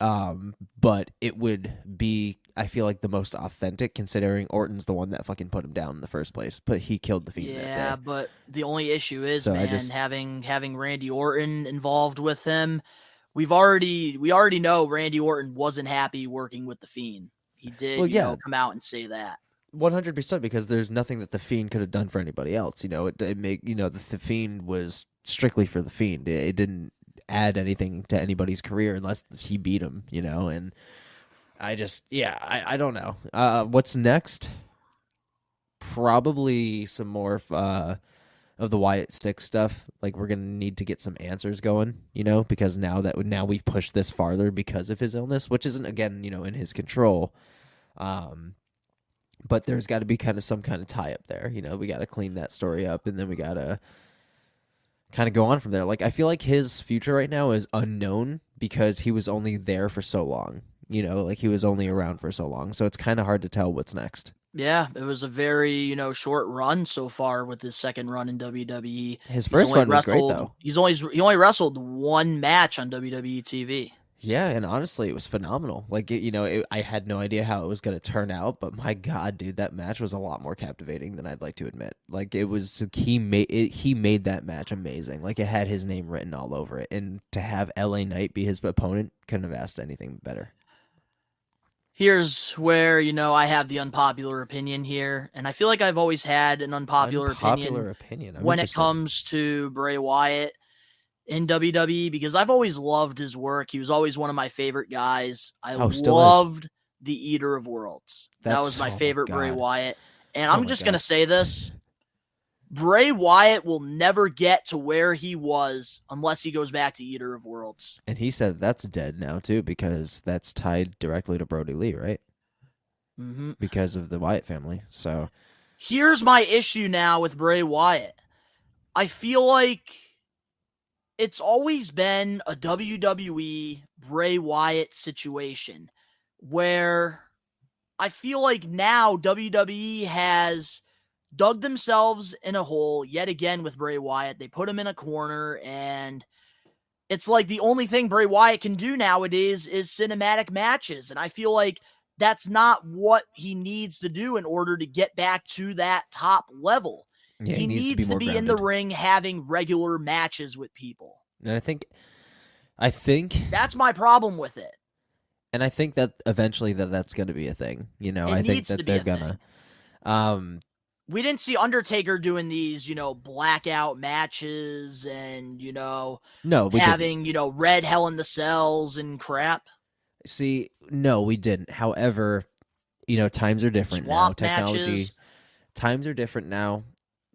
but it would be, I feel like, the most authentic, considering Orton's the one that fucking put him down in the first place. But he killed the Fiend that day. Yeah, but the only issue is, having Randy Orton involved with him. We already know Randy Orton wasn't happy working with the Fiend. He did, come out and say that. 100%, because there's nothing that the Fiend could have done for anybody else. The Fiend was strictly for the Fiend. It didn't add anything to anybody's career unless he beat him, and I don't know. What's next? Probably some more of the Wyatt Six stuff. Like, we're gonna need to get some answers going, because now we've pushed this farther because of his illness, which isn't, again, in his control. But there's got to be kind of some kind of tie up there. You know, we got to clean that story up, and then we got to kind of go on from there. Like, I feel like his future right now is unknown because he was only there for so long. You know, like he was only around for so long. So it's kind of hard to tell what's next. Yeah, it was a very, short run so far with his second run in WWE. His first run was great, though. He only wrestled one match on WWE TV. Yeah, and honestly, it was phenomenal. Like, I had no idea how it was going to turn out, but my God, dude, that match was a lot more captivating than I'd like to admit. Like, he made that match amazing. Like, it had his name written all over it, and to have LA Knight be his opponent, couldn't have asked anything better. Here's where, I have the unpopular opinion here, and I feel like I've always had an unpopular opinion when it comes to Bray Wyatt in WWE, because I've always loved his work. He was always one of my favorite guys. I loved the Eater of Worlds. That was my favorite Bray Wyatt. And I'm just going to say this. Bray Wyatt will never get to where he was unless he goes back to Eater of Worlds. And he said that's dead now, too, because that's tied directly to Brody Lee, right? Mm-hmm. Because of the Wyatt family. So here's my issue now with Bray Wyatt. I feel like it's always been a WWE Bray Wyatt situation where I feel like now WWE has dug themselves in a hole yet again with Bray Wyatt. They put him in a corner, and it's like the only thing Bray Wyatt can do nowadays is cinematic matches. And I feel like that's not what he needs to do in order to get back to that top level. Yeah, he needs to be in the ring having regular matches with people. And I think that's my problem with it. And I think that eventually that's going to be a thing. I think that they're going to. We didn't see Undertaker doing these, blackout matches and, having, red Hell in the Cells and crap. See, no, we didn't. However, times are different now. Times are different now.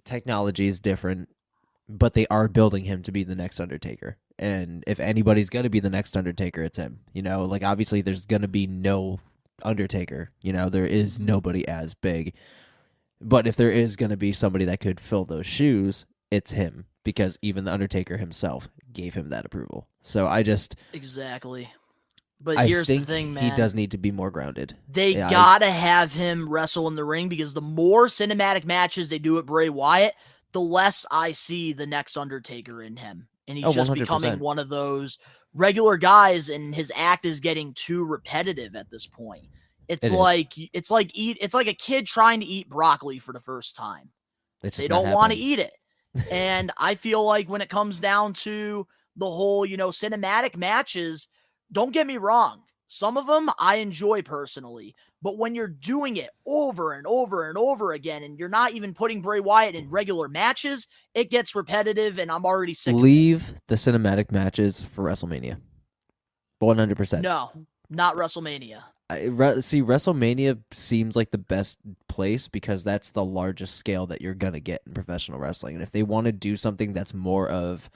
Technology is different, but they are building him to be the next Undertaker. And if anybody's going to be the next Undertaker, it's him. Like obviously there's going to be no Undertaker. There is nobody as big. But if there is going to be somebody that could fill those shoes, it's him, because even the Undertaker himself gave him that approval. So exactly. But here's the thing, man. He does need to be more grounded. They gotta have him wrestle in the ring, because the more cinematic matches they do at Bray Wyatt, the less I see the next Undertaker in him. And he's just 100%. becoming one of those regular guys, and his act is getting too repetitive at this point. It's like a kid trying to eat broccoli for the first time. They don't want to eat it. And I feel like when it comes down to the whole, cinematic matches, don't get me wrong, some of them I enjoy personally, but when you're doing it over and over and over again, and you're not even putting Bray Wyatt in regular matches, it gets repetitive, and I'm already sick of it. Leave the cinematic matches for WrestleMania. 100%. No, not WrestleMania. See, WrestleMania seems like the best place because that's the largest scale that you're going to get in professional wrestling. And if they want to do something that's more of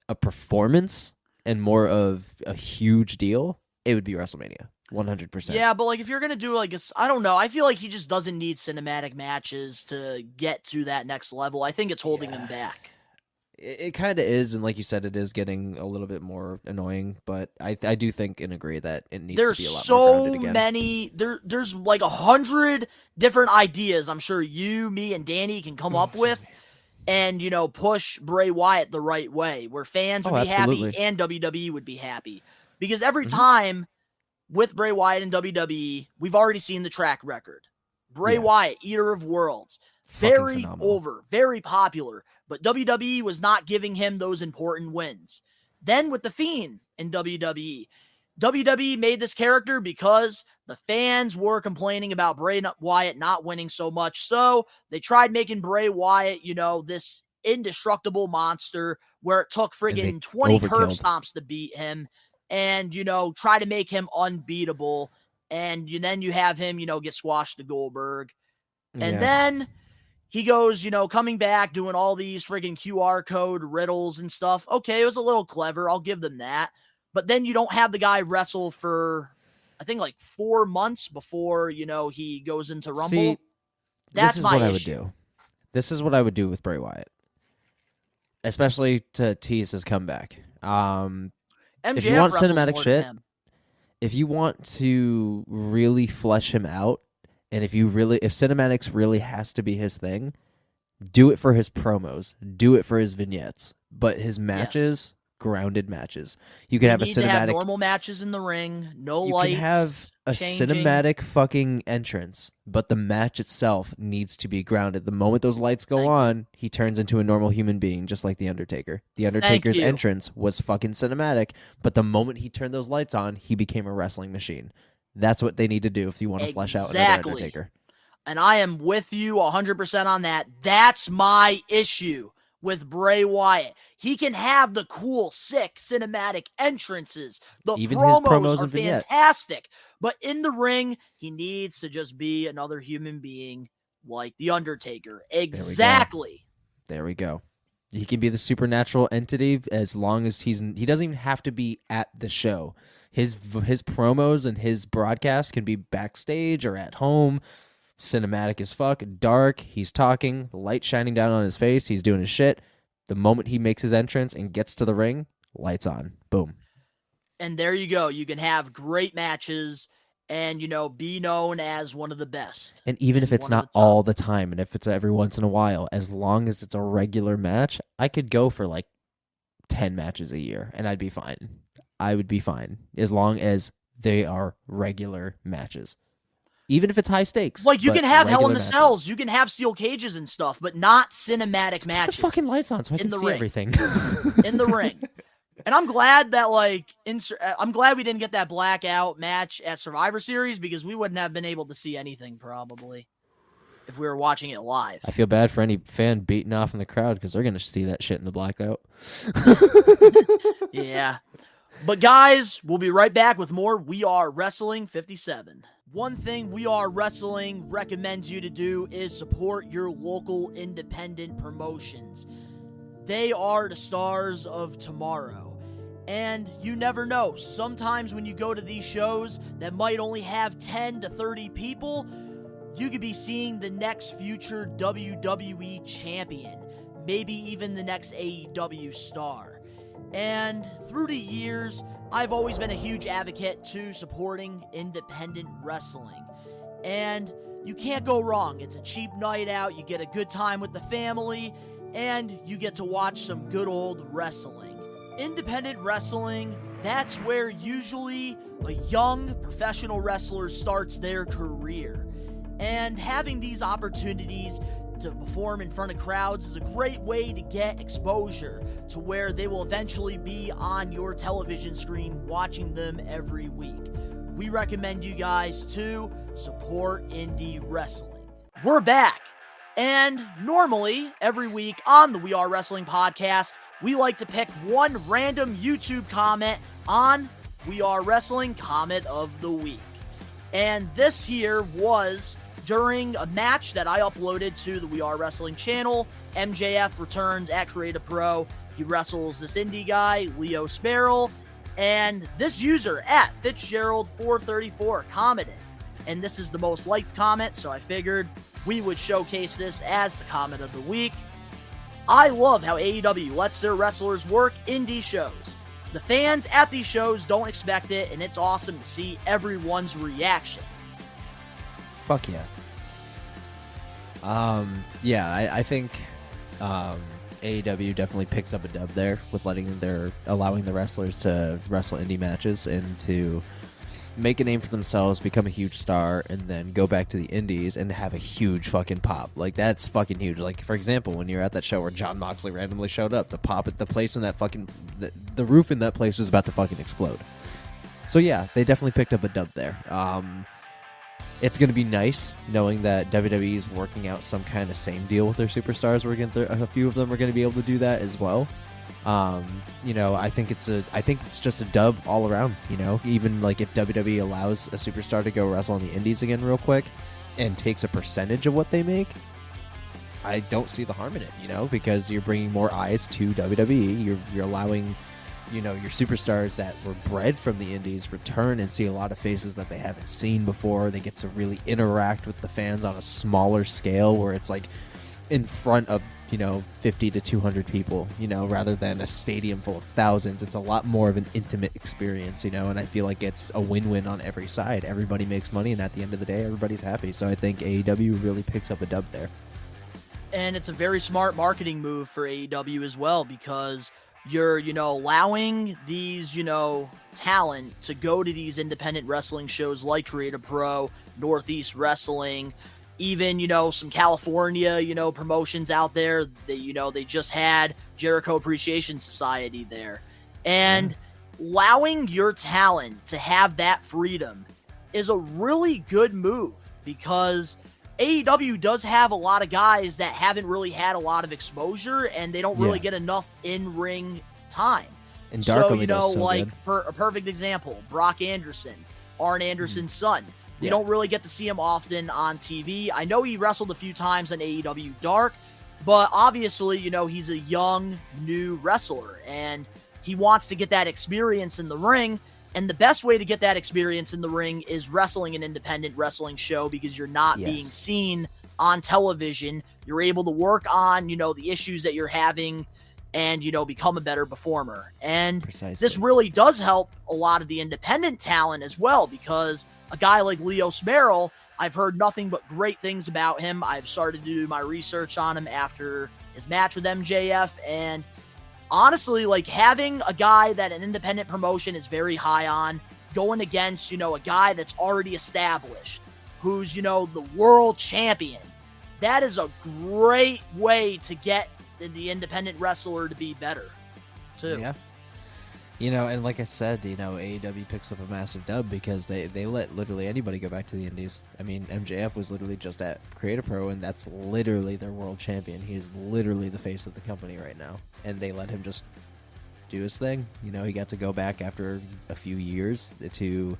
a performance and more of a huge deal, it would be WrestleMania. 100%. Yeah, but if you're going to do I don't know. I feel like he just doesn't need cinematic matches to get to that next level. I think it's holding him back. It kind of is, and like you said, it is getting a little bit more annoying, but I do think and agree that it needs to be a lot more grounded again. There's 100 different ideas I'm sure you, me, and Danny can come up with and, push Bray Wyatt the right way, where fans would be happy and WWE would be happy. Because every time with Bray Wyatt and WWE, we've already seen the track record. Bray Wyatt, Eater of Worlds. Very over, very popular, but WWE was not giving him those important wins. Then with The Fiend in WWE made this character because the fans were complaining about Bray Wyatt not winning so much. So they tried making Bray Wyatt, this indestructible monster where it took friggin' 20 curb stomps to beat him and, try to make him unbeatable. And then you have him, get squashed to Goldberg. And then he goes, coming back, doing all these friggin' QR code riddles and stuff. Okay, it was a little clever. I'll give them that. But then you don't have the guy wrestle for I think like 4 months before, he goes into Rumble. See, That's this is my what issue. I would do. This is what I would do with Bray Wyatt, especially to tease his comeback. MJF If you want wrestled cinematic more shit, than him. if you want to really flesh him out, and if cinematics really has to be his thing, do it for his promos, do it for his vignettes, but his matches, grounded matches. You can have a need to have cinematic. normal matches in the ring, no You lights. can have a changing. cinematic fucking entrance, but the match itself needs to be grounded. The moment those lights go on, he turns into a normal human being, just like The Undertaker. The Undertaker's you. entrance was fucking cinematic, but the moment he turned those lights on, he became a wrestling machine. That's what they need to do if you want to flesh out another Undertaker. And I am with you 100% on that. That's my issue with Bray Wyatt. He can have the cool, sick cinematic entrances. Even his promos are and vignettes. fantastic. But in the ring, he needs to just be another human being like The Undertaker. Exactly. There we go. He can be the supernatural entity as long as he doesn't even have to be at the show. His promos and his broadcast can be backstage or at home. Cinematic as fuck, dark, he's talking, the light shining down on his face, he's doing his shit. The moment he makes his entrance and gets to the ring, lights on. Boom. And there you go. You can have great matches and, be known as one of the best. And even if it's not all the time, and if it's every once in a while, as long as it's a regular match, I could go for like 10 matches a year, and I'd be fine. I would be fine, as long as they are regular matches. Even if it's high stakes. Like, you can have Hell in the matches. Cells, you can have steel cages and stuff, but not cinematic matches. Put the fucking lights on so I can see everything. In the ring. And I'm glad that, I'm glad we didn't get that blackout match at Survivor Series, because we wouldn't have been able to see anything, probably, if we were watching it live. I feel bad for any fan beating off in the crowd, because they're going to see that shit in the blackout. Yeah. But guys, we'll be right back with more We Are Wrestling 57. One thing We Are Wrestling recommends you to do is support your local independent promotions. They are the stars of tomorrow. And you never know, sometimes when you go to these shows that might only have 10 to 30 people, you could be seeing the next future WWE champion, maybe even the next AEW star. And through the years, I've always been a huge advocate to supporting independent wrestling. And you can't go wrong. It's a cheap night out, you get a good time with the family, and you get to watch some good old wrestling. Independent wrestling, that's where usually a young professional wrestler starts their career. And having these opportunities to perform in front of crowds is a great way to get exposure to where they will eventually be on your television screen watching them every week. We recommend you guys to support indie wrestling. We're back, and normally every week on the We Are Wrestling podcast, we like to pick one random YouTube comment on We Are Wrestling Comment of the Week. And this here was during a match that I uploaded to the We Are Wrestling channel. MJF returns at Creative Pro. He wrestles this indie guy, Leo Sparrow, and this user at Fitzgerald434 commented. And this is the most liked comment, so I figured we would showcase this as the comment of the week. I love how AEW lets their wrestlers work indie shows. The fans at these shows don't expect it, and it's awesome to see everyone's reaction. Fuck yeah. I think AEW definitely picks up a dub there with allowing the wrestlers to wrestle indie matches and to make a name for themselves, become a huge star, and then go back to the indies and have a huge fucking pop. Like, that's fucking huge. Like, for example, when you're at that show where Jon Moxley randomly showed up, the pop at the place in that fucking the roof in that place was about to fucking explode. So yeah, they definitely picked up a dub there. It's going to be nice knowing that WWE is working out some kind of same deal with their superstars. A few of them are going to be able to do that as well. I think it's just a dub all around. Even like if WWE allows a superstar to go wrestle on the indies again real quick and takes a percentage of what they make, I don't see the harm in it. Because you're bringing more eyes to WWE. You're allowing you know, your superstars that were bred from the indies return and see a lot of faces that they haven't seen before. They get to really interact with the fans on a smaller scale where it's like in front of, you know, 50 to 200 people, you know, rather than a stadium full of thousands. It's a lot more of an intimate experience, you know, and I feel like it's a win-win on every side. Everybody makes money, and at the end of the day, everybody's happy. So I think AEW really picks up a dub there. And it's a very smart marketing move for AEW as well, because you're, you know, allowing these, you know, talent to go to these independent wrestling shows like Creative Pro, Northeast Wrestling, even, you know, some California, you know, promotions out there. They, you know, they just had Jericho Appreciation Society there. And allowing your talent to have that freedom is a really good move, because AEW does have a lot of guys that haven't really had a lot of exposure, and they don't really get enough in-ring time. And so, you know, like a perfect example, Brock Anderson, Arn Anderson's son. We don't really get to see him often on TV. I know he wrestled a few times on AEW Dark, but obviously, you know, he's a young, new wrestler, and he wants to get that experience in the ring. And the best way to get that experience in the ring is wrestling an independent wrestling show, because you're not being seen on television. You're able to work on, you know, the issues that you're having and, you know, become a better performer. And this really does help a lot of the independent talent as well, because a guy like Leo Smerrill, I've heard nothing but great things about him. I've started to do my research on him after his match with MJF, and honestly, like, having a guy that an independent promotion is very high on going against, you know, a guy that's already established, who's, you know, the world champion, that is a great way to get the independent wrestler to be better, too. Yeah. You know, and like I said, you know, AEW picks up a massive dub because they let literally anybody go back to the indies. I mean, MJF was literally just at Creative Pro, and that's literally their world champion. He is literally the face of the company right now. And they let him just do his thing. You know, he got to go back after a few years to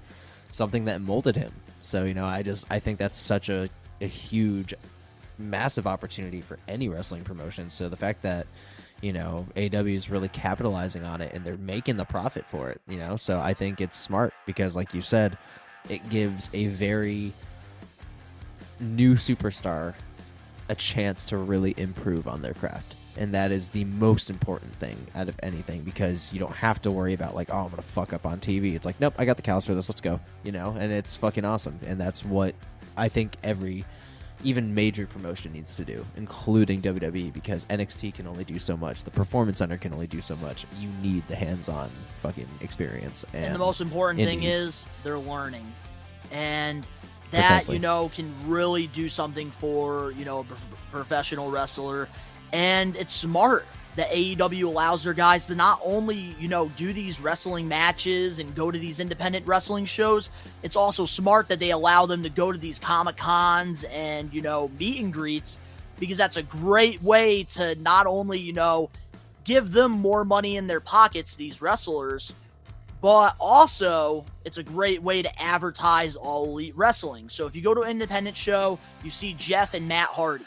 something that molded him. So, you know, I think that's such a huge, massive opportunity for any wrestling promotion. So the fact that, you know, AEW is really capitalizing on it, and they're making the profit for it, you know? So I think it's smart because, like you said, it gives a very new superstar a chance to really improve on their craft. And that is the most important thing out of anything, because you don't have to worry about, like, oh, I'm going to fuck up on TV. It's like, nope, I got the cows for this. Let's go, you know? And it's fucking awesome. And that's what I think even major promotion needs to do, including WWE, because NXT can only do so much. The Performance Center can only do so much. You need the hands-on fucking experience. And the most important thing is they're learning. And that, you know, can really do something for, you know, a professional wrestler. And it's smart that AEW allows their guys to not only, you know, do these wrestling matches and go to these independent wrestling shows, it's also smart that they allow them to go to these Comic-Cons and, you know, meet and greets, because that's a great way to not only, you know, give them more money in their pockets, these wrestlers, but also it's a great way to advertise All Elite Wrestling. So if you go to an independent show, you see Jeff and Matt Hardy.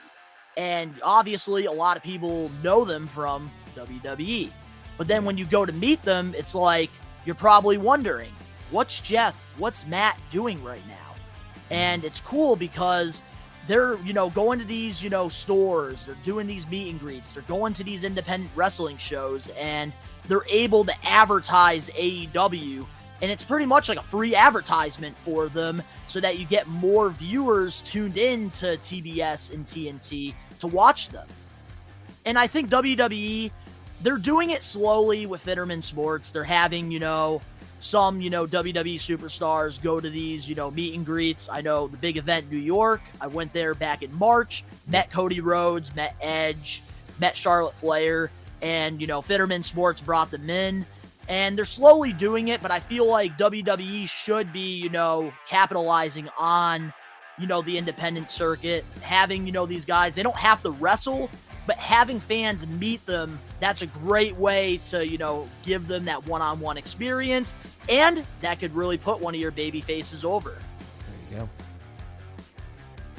And obviously, a lot of people know them from WWE. But then when you go to meet them, it's like, you're probably wondering, what's Jeff, what's Matt doing right now? And it's cool because they're, you know, going to these, you know, stores, they're doing these meet and greets, they're going to these independent wrestling shows, and they're able to advertise AEW. And it's pretty much like a free advertisement for them, so that you get more viewers tuned in to TBS and TNT to watch them. And I think WWE, they're doing it slowly with Fitterman Sports. They're having, you know, some, you know, WWE superstars go to these, you know, meet and greets. I know the big event in New York, I went there back in March, met Cody Rhodes, met Edge, met Charlotte Flair, and, you know, Fitterman Sports brought them in. And they're slowly doing it, but I feel like WWE should be, you know, capitalizing on, you know, the independent circuit, having, you know, these guys, they don't have to wrestle, but having fans meet them, that's a great way to, you know, give them that one-on-one experience, and that could really put one of your baby faces over. There you go.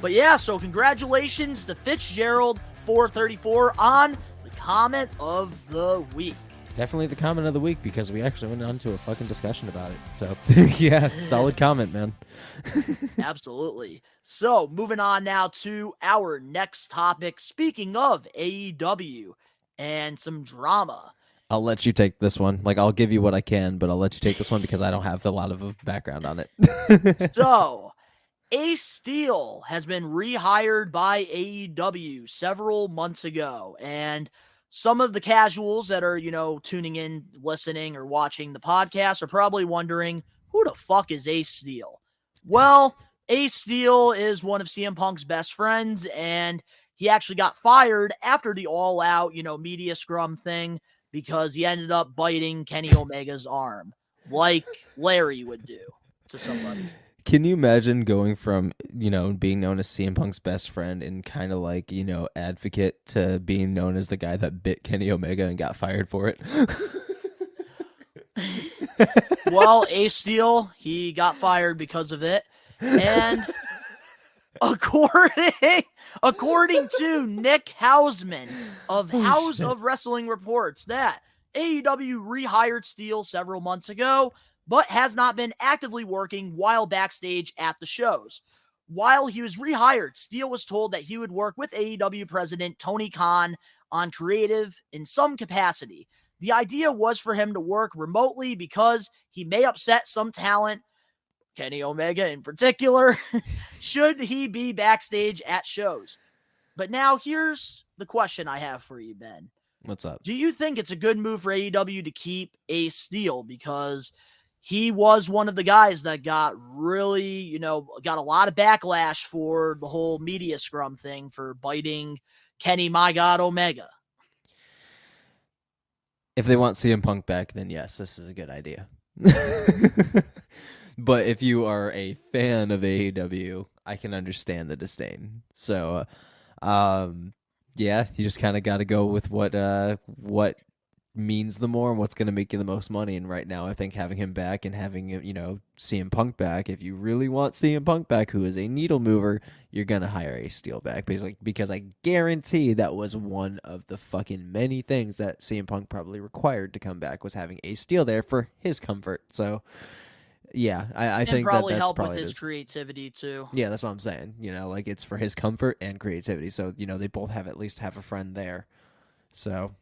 But yeah, so congratulations to Fitzgerald 434 on the comment of the week. Definitely the comment of the week because we actually went on to a fucking discussion about it. So, yeah, solid comment, man. Absolutely. So, moving on now to our next topic. Speaking of AEW and some drama. I'll let you take this one. Like, I'll give you what I can, but I'll let you take this one because I don't have a lot of a background on it. So, Ace Steel has been rehired by AEW several months ago, and some of the casuals that are, tuning in, listening, or watching the podcast are probably wondering, who the fuck is Ace Steel? Well, Ace Steel is one of CM Punk's best friends, and he actually got fired after the all-out, media scrum thing because he ended up biting Kenny Omega's arm, like Larry would do to somebody. Can you imagine going from, being known as CM Punk's best friend and kind of like, advocate to being known as the guy that bit Kenny Omega and got fired for it? Well, Ace Steel, he got fired because of it. And according to Nick Hausman of House of Wrestling reports that AEW rehired Steel several months ago, but has not been actively working while backstage at the shows. While he was rehired, Steel was told that he would work with AEW president Tony Khan on creative in some capacity. The idea was for him to work remotely because he may upset some talent, Kenny Omega in particular, should he be backstage at shows. But now here's the question I have for you, Ben. What's up? Do you think it's a good move for AEW to keep Ace Steel? Because he was one of the guys that got really, got a lot of backlash for the whole media scrum thing for biting Kenny My God Omega. If they want CM Punk back, then yes, this is a good idea. But if you are a fan of AEW, I can understand the disdain. So, yeah, you just kind of got to go with what means the more and what's going to make you the most money. And right now, I think having him back and having, CM Punk back, if you really want CM Punk back, who is a needle mover, you're going to hire Ace Steel back. Basically, because I guarantee that was one of the fucking many things that CM Punk probably required to come back was having Ace Steel there for his comfort. So, yeah, I think probably that's help probably with his creativity too. Yeah, that's what I'm saying. Like it's for his comfort and creativity. So, they both at least have a friend there. So,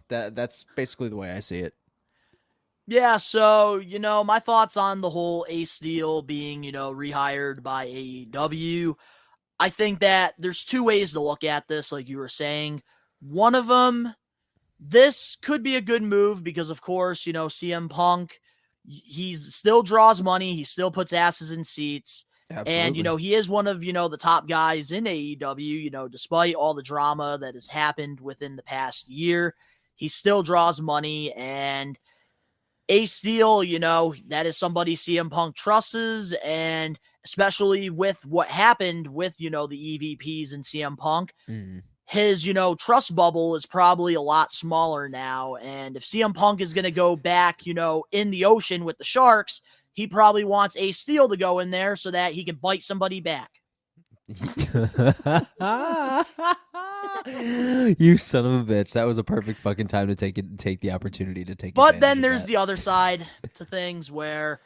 that's basically the way I see it. Yeah, so, my thoughts on the whole Ace Steel being, rehired by AEW. I think that there's two ways to look at this, like you were saying. One of them, this could be a good move because, of course, CM Punk, he still draws money. He still puts asses in seats. Absolutely. And, he is one of, the top guys in AEW, despite all the drama that has happened within the past year. He still draws money. And Ace Steel, that is somebody CM Punk trusts. And especially with what happened with, the EVPs and CM Punk, his, trust bubble is probably a lot smaller now. And if CM Punk is going to go back, in the ocean with the sharks, he probably wants Ace Steel to go in there so that he can bite somebody back. You son of a bitch. That was a perfect fucking time to take the opportunity to take it. But then there's the other side to things where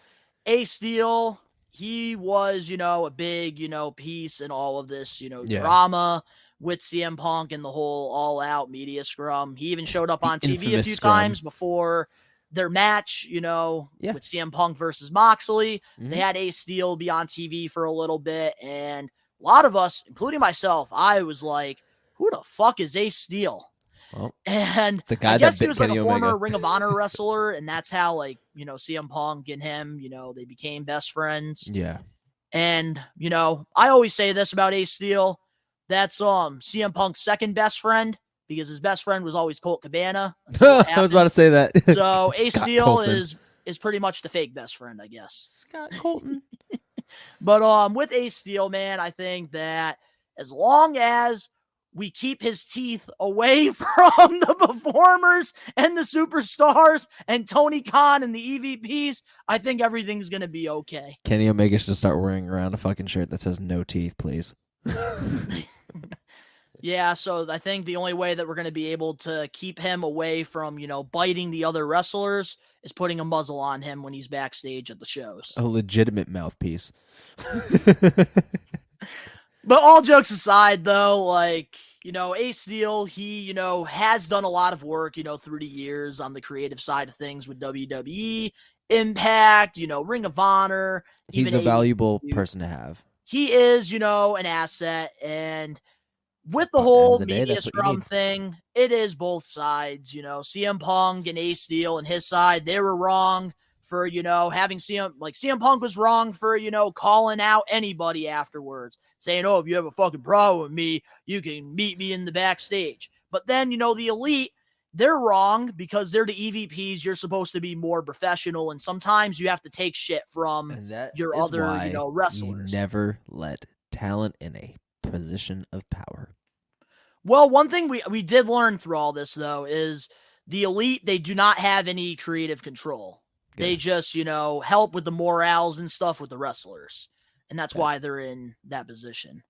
Ace Steel, he was, a big, piece in all of this, drama with CM Punk and the whole all-out media scrum. He even showed up on TV a few times before their match, with CM Punk versus Moxley. They had Ace Steel be on TV for a little bit, and a lot of us, including myself, I was like, who the fuck is Ace Steel? Well, and the guy I guess that he was Kenny like a former Omega. Ring of Honor wrestler, and that's how, CM Punk and him, they became best friends. Yeah. And, I always say this about Ace Steel. That's CM Punk's second best friend, because his best friend was always Colt Cabana. I was about to say that. So Ace Scott Steel Coulson. is pretty much the fake best friend, I guess. Scott Colton. But with Ace Steel, man, I think that as long as we keep his teeth away from the performers and the superstars and Tony Khan and the EVPs, I think everything's going to be okay. Kenny Omega should start wearing around a fucking shirt that says no teeth, please. Yeah, so I think the only way that we're going to be able to keep him away from, biting the other wrestlers is putting a muzzle on him when he's backstage at the shows. A legitimate mouthpiece. But all jokes aside, though, Ace Steel, he, has done a lot of work, through the years on the creative side of things with WWE, Impact, Ring of Honor. He's a valuable person to have. He is, an asset, and with the whole media scrum thing, it is both sides. CM Punk and Ace Steel and his side, they were wrong for, having CM Punk was wrong for, calling out anybody afterwards, saying, oh, if you have a fucking problem with me, you can meet me in the backstage. But then, the Elite, they're wrong because they're the EVPs. You're supposed to be more professional, and sometimes you have to take shit from your other, wrestlers. You never let talent in a position of power. Well, one thing we did learn through all this, though, is the Elite, they do not have any creative control. Good. They just, help with the morals and stuff with the wrestlers. And that's why they're in that position.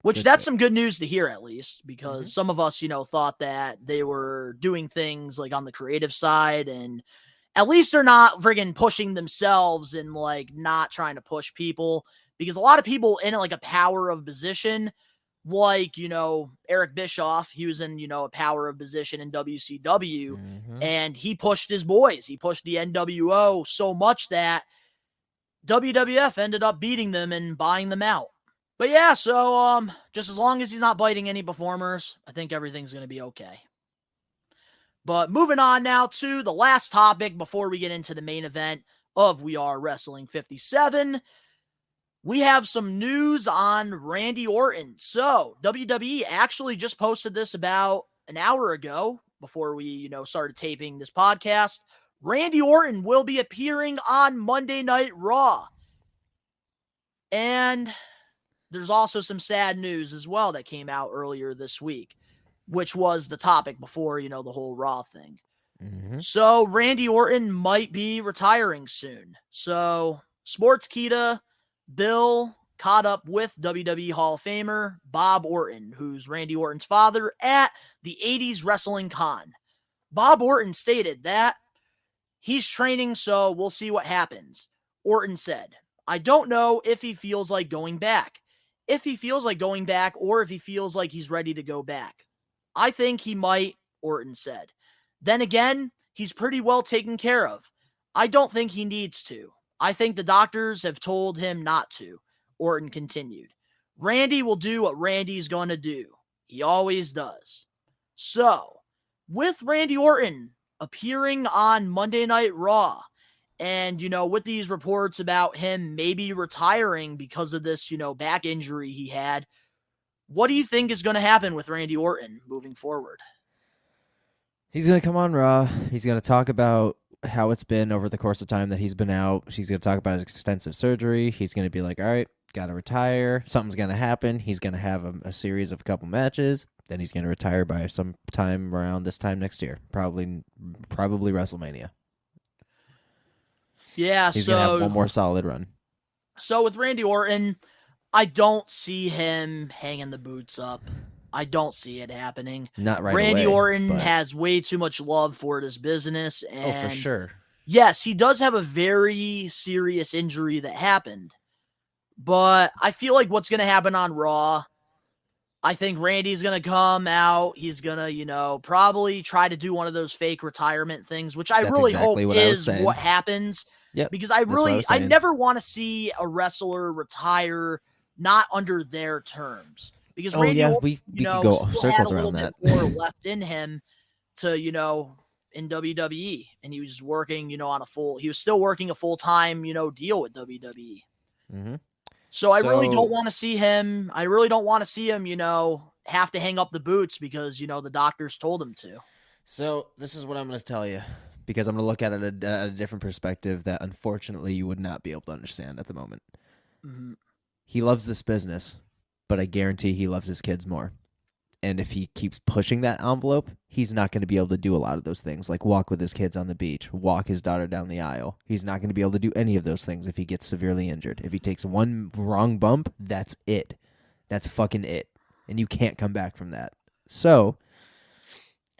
Which that's some good news to hear, at least, because some of us, thought that they were doing things like on the creative side, and at least they're not friggin' pushing themselves and not trying to push people, because a lot of people in a power of position, Eric Bischoff, he was in, a power of position in WCW, and he pushed his boys. He pushed the NWO so much that WWF ended up beating them and buying them out. But yeah, so just as long as he's not biting any performers, I think everything's going to be okay. But moving on now to the last topic before we get into the main event of We Are Wrestling 57. We have some news on Randy Orton. So WWE actually just posted this about an hour ago before we, started taping this podcast. Randy Orton will be appearing on Monday Night Raw. And there's also some sad news as well that came out earlier this week, which was the topic before, the whole Raw thing. So Randy Orton might be retiring soon. So Sportskeeda, Bill caught up with WWE Hall of Famer Bob Orton, who's Randy Orton's father, at the 80s Wrestling Con. Bob Orton stated that he's training, so we'll see what happens. Orton said, I don't know if he feels like going back. If he feels like going back, or if he feels like he's ready to go back. I think he might, Orton said. Then again, he's pretty well taken care of. I don't think he needs to. I think the doctors have told him not to, Orton continued. Randy will do what Randy's going to do. He always does. So, with Randy Orton appearing on Monday Night Raw, and, with these reports about him maybe retiring because of this, back injury he had, what do you think is going to happen with Randy Orton moving forward? He's going to come on Raw. He's going to talk about how it's been over the course of time that he's been out. He's going to talk about his extensive surgery. He's going to be like, all right, got to retire. Something's going to happen. He's going to have a series of a couple matches. Then he's going to retire by some time around this time next year. Probably WrestleMania. Yeah, he's going to have one more solid run. So with Randy Orton, I don't see him hanging the boots up. I don't see it happening. Not right Randy away, Orton but has way too much love for this business. And for sure. Yes, he does have a very serious injury that happened. But I feel like what's going to happen on Raw, I think Randy's going to come out. He's going to, probably try to do one of those fake retirement things, which I really hope is what happens. Yep, because I never want to see a wrestler retire not under their terms. Because Randy Orton, we could go circles around that. More left in him to, in WWE, and he was working, he was still working a full-time, deal with WWE. So I really don't want to see him. I really don't want to see him, have to hang up the boots because, the doctors told him to. So this is what I'm going to tell you, because I'm going to look at it at a different perspective that unfortunately you would not be able to understand at the moment. He loves this business, but I guarantee he loves his kids more. And if he keeps pushing that envelope, he's not going to be able to do a lot of those things, like walk with his kids on the beach, walk his daughter down the aisle. He's not going to be able to do any of those things if he gets severely injured. If he takes one wrong bump, that's it. That's fucking it. and you can't come back from that. So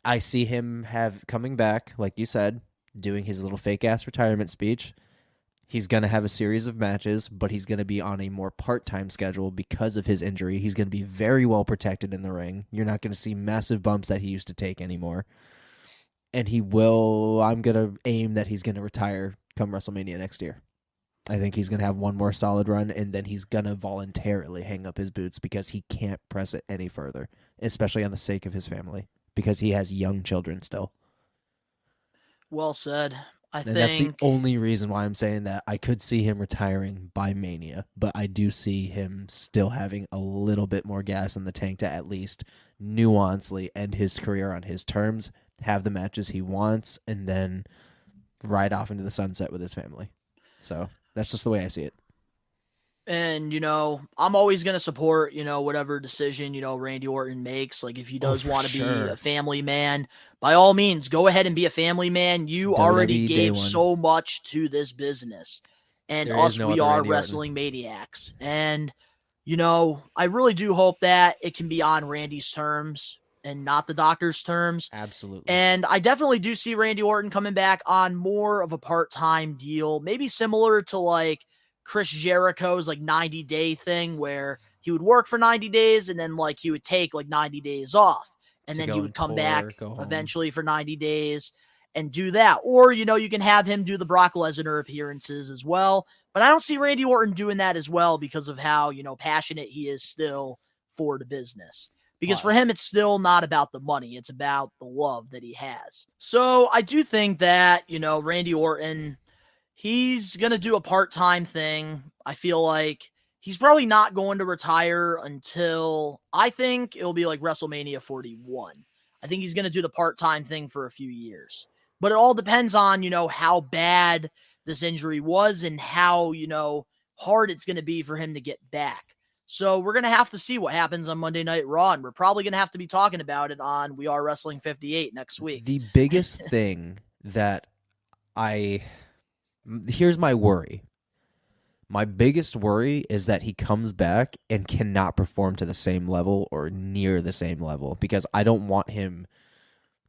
I see him coming back, like you said, doing his little fake-ass retirement speech. He's going to have a series of matches, but he's going to be on a more part-time schedule because of his injury. He's going to be very well protected in the ring. You're not going to see massive bumps that he used to take anymore. And I'm going to aim that he's going to retire come WrestleMania next year. I think he's going to have one more solid run, and then he's going to voluntarily hang up his boots because he can't press it any further, especially on the sake of his family, because he has young children still. Well said. That's the only reason why I'm saying that. I could see him retiring by Mania, but I do see him still having a little bit more gas in the tank to at least nuancely end his career on his terms, have the matches he wants, and then ride off into the sunset with his family. So that's just the way I see it. And, I'm always going to support, whatever decision, Randy Orton makes. Like, if he does want to be a family man, by all means, go ahead and be a family man. You already gave so much to this business. And we are wrestling maniacs. And, I really do hope that it can be on Randy's terms and not the doctor's terms. Absolutely. And I definitely do see Randy Orton coming back on more of a part-time deal, maybe similar to like Chris Jericho's like 90-day thing where he would work for 90 days and then like he would take like 90 days off and then he would come back eventually for 90 days and do that. Or, you can have him do the Brock Lesnar appearances as well. But I don't see Randy Orton doing that as well because of how, passionate he is still for the business. Because for him, it's still not about the money. It's about the love that he has. So I do think that, Randy Orton, he's going to do a part-time thing. I feel like he's probably not going to retire until, I think it'll be like WrestleMania 41. I think he's going to do the part-time thing for a few years. But it all depends on, how bad this injury was and how, hard it's going to be for him to get back. So we're going to have to see what happens on Monday Night Raw, and we're probably going to have to be talking about it on We Are Wrestling 58 next week. The biggest thing that here's my worry. My biggest worry is that he comes back and cannot perform to the same level or near the same level, because I don't want him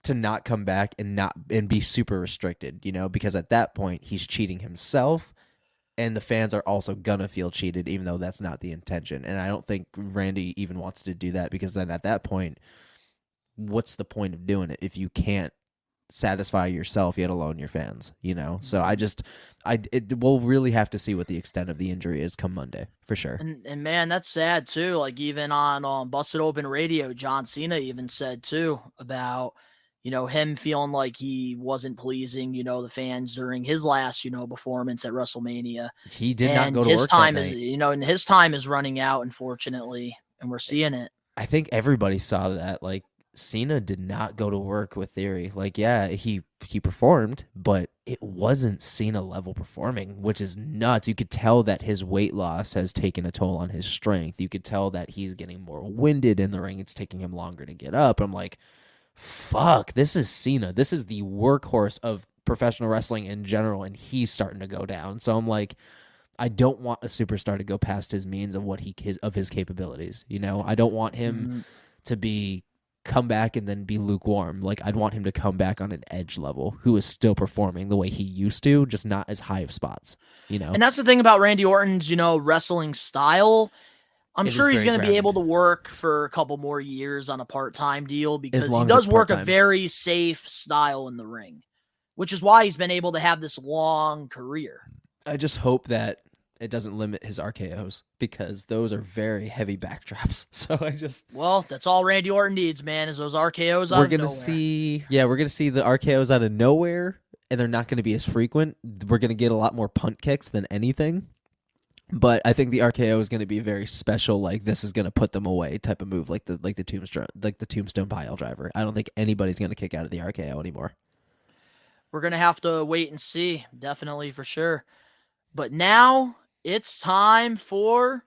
to not come back and be super restricted, because at that point he's cheating himself. And the fans are also gonna feel cheated, even though that's not the intention. And I don't think Randy even wants to do that, because then at that point, what's the point of doing it if you can't satisfy yourself, yet alone your fans? So we'll really have to see what the extent of the injury is come Monday for sure. And man, that's sad too. Like even on Busted Open Radio, John Cena even said too about him feeling like he wasn't pleasing, the fans during his last, performance at WrestleMania. He did not go to work that night. And his time is running out, unfortunately, and we're seeing it. I think everybody saw that. Like, Cena did not go to work with Theory. Like, yeah, he performed, but it wasn't Cena level performing, which is nuts. You could tell that his weight loss has taken a toll on his strength. You could tell that he's getting more winded in the ring. It's taking him longer to get up. I'm like, fuck, this is Cena. This is the workhorse of professional wrestling in general, and he's starting to go down. So I'm like, I don't want a superstar to go past his means of his capabilities. I don't want him to come back and then be lukewarm. Like, I'd want him to come back on an Edge level, who is still performing the way he used to, just not as high of spots. And that's the thing about Randy Orton's, wrestling style. I'm sure he's going to be able to work for a couple more years on a part-time deal, because he does work a very safe style in the ring, which is why he's been able to have this long career. I just hope that it doesn't limit his RKOs, because those are very heavy backdrops. So well, that's all Randy Orton needs, man, is those RKOs out of nowhere. We're going to see the RKOs out of nowhere, and they're not going to be as frequent. We're going to get a lot more punt kicks than anything. But I think the RKO is going to be a very special, like, this is going to put them away type of move, like the tombstone pile driver. I don't think anybody's going to kick out of the RKO anymore. We're going to have to wait and see, definitely, for sure. But now it's time for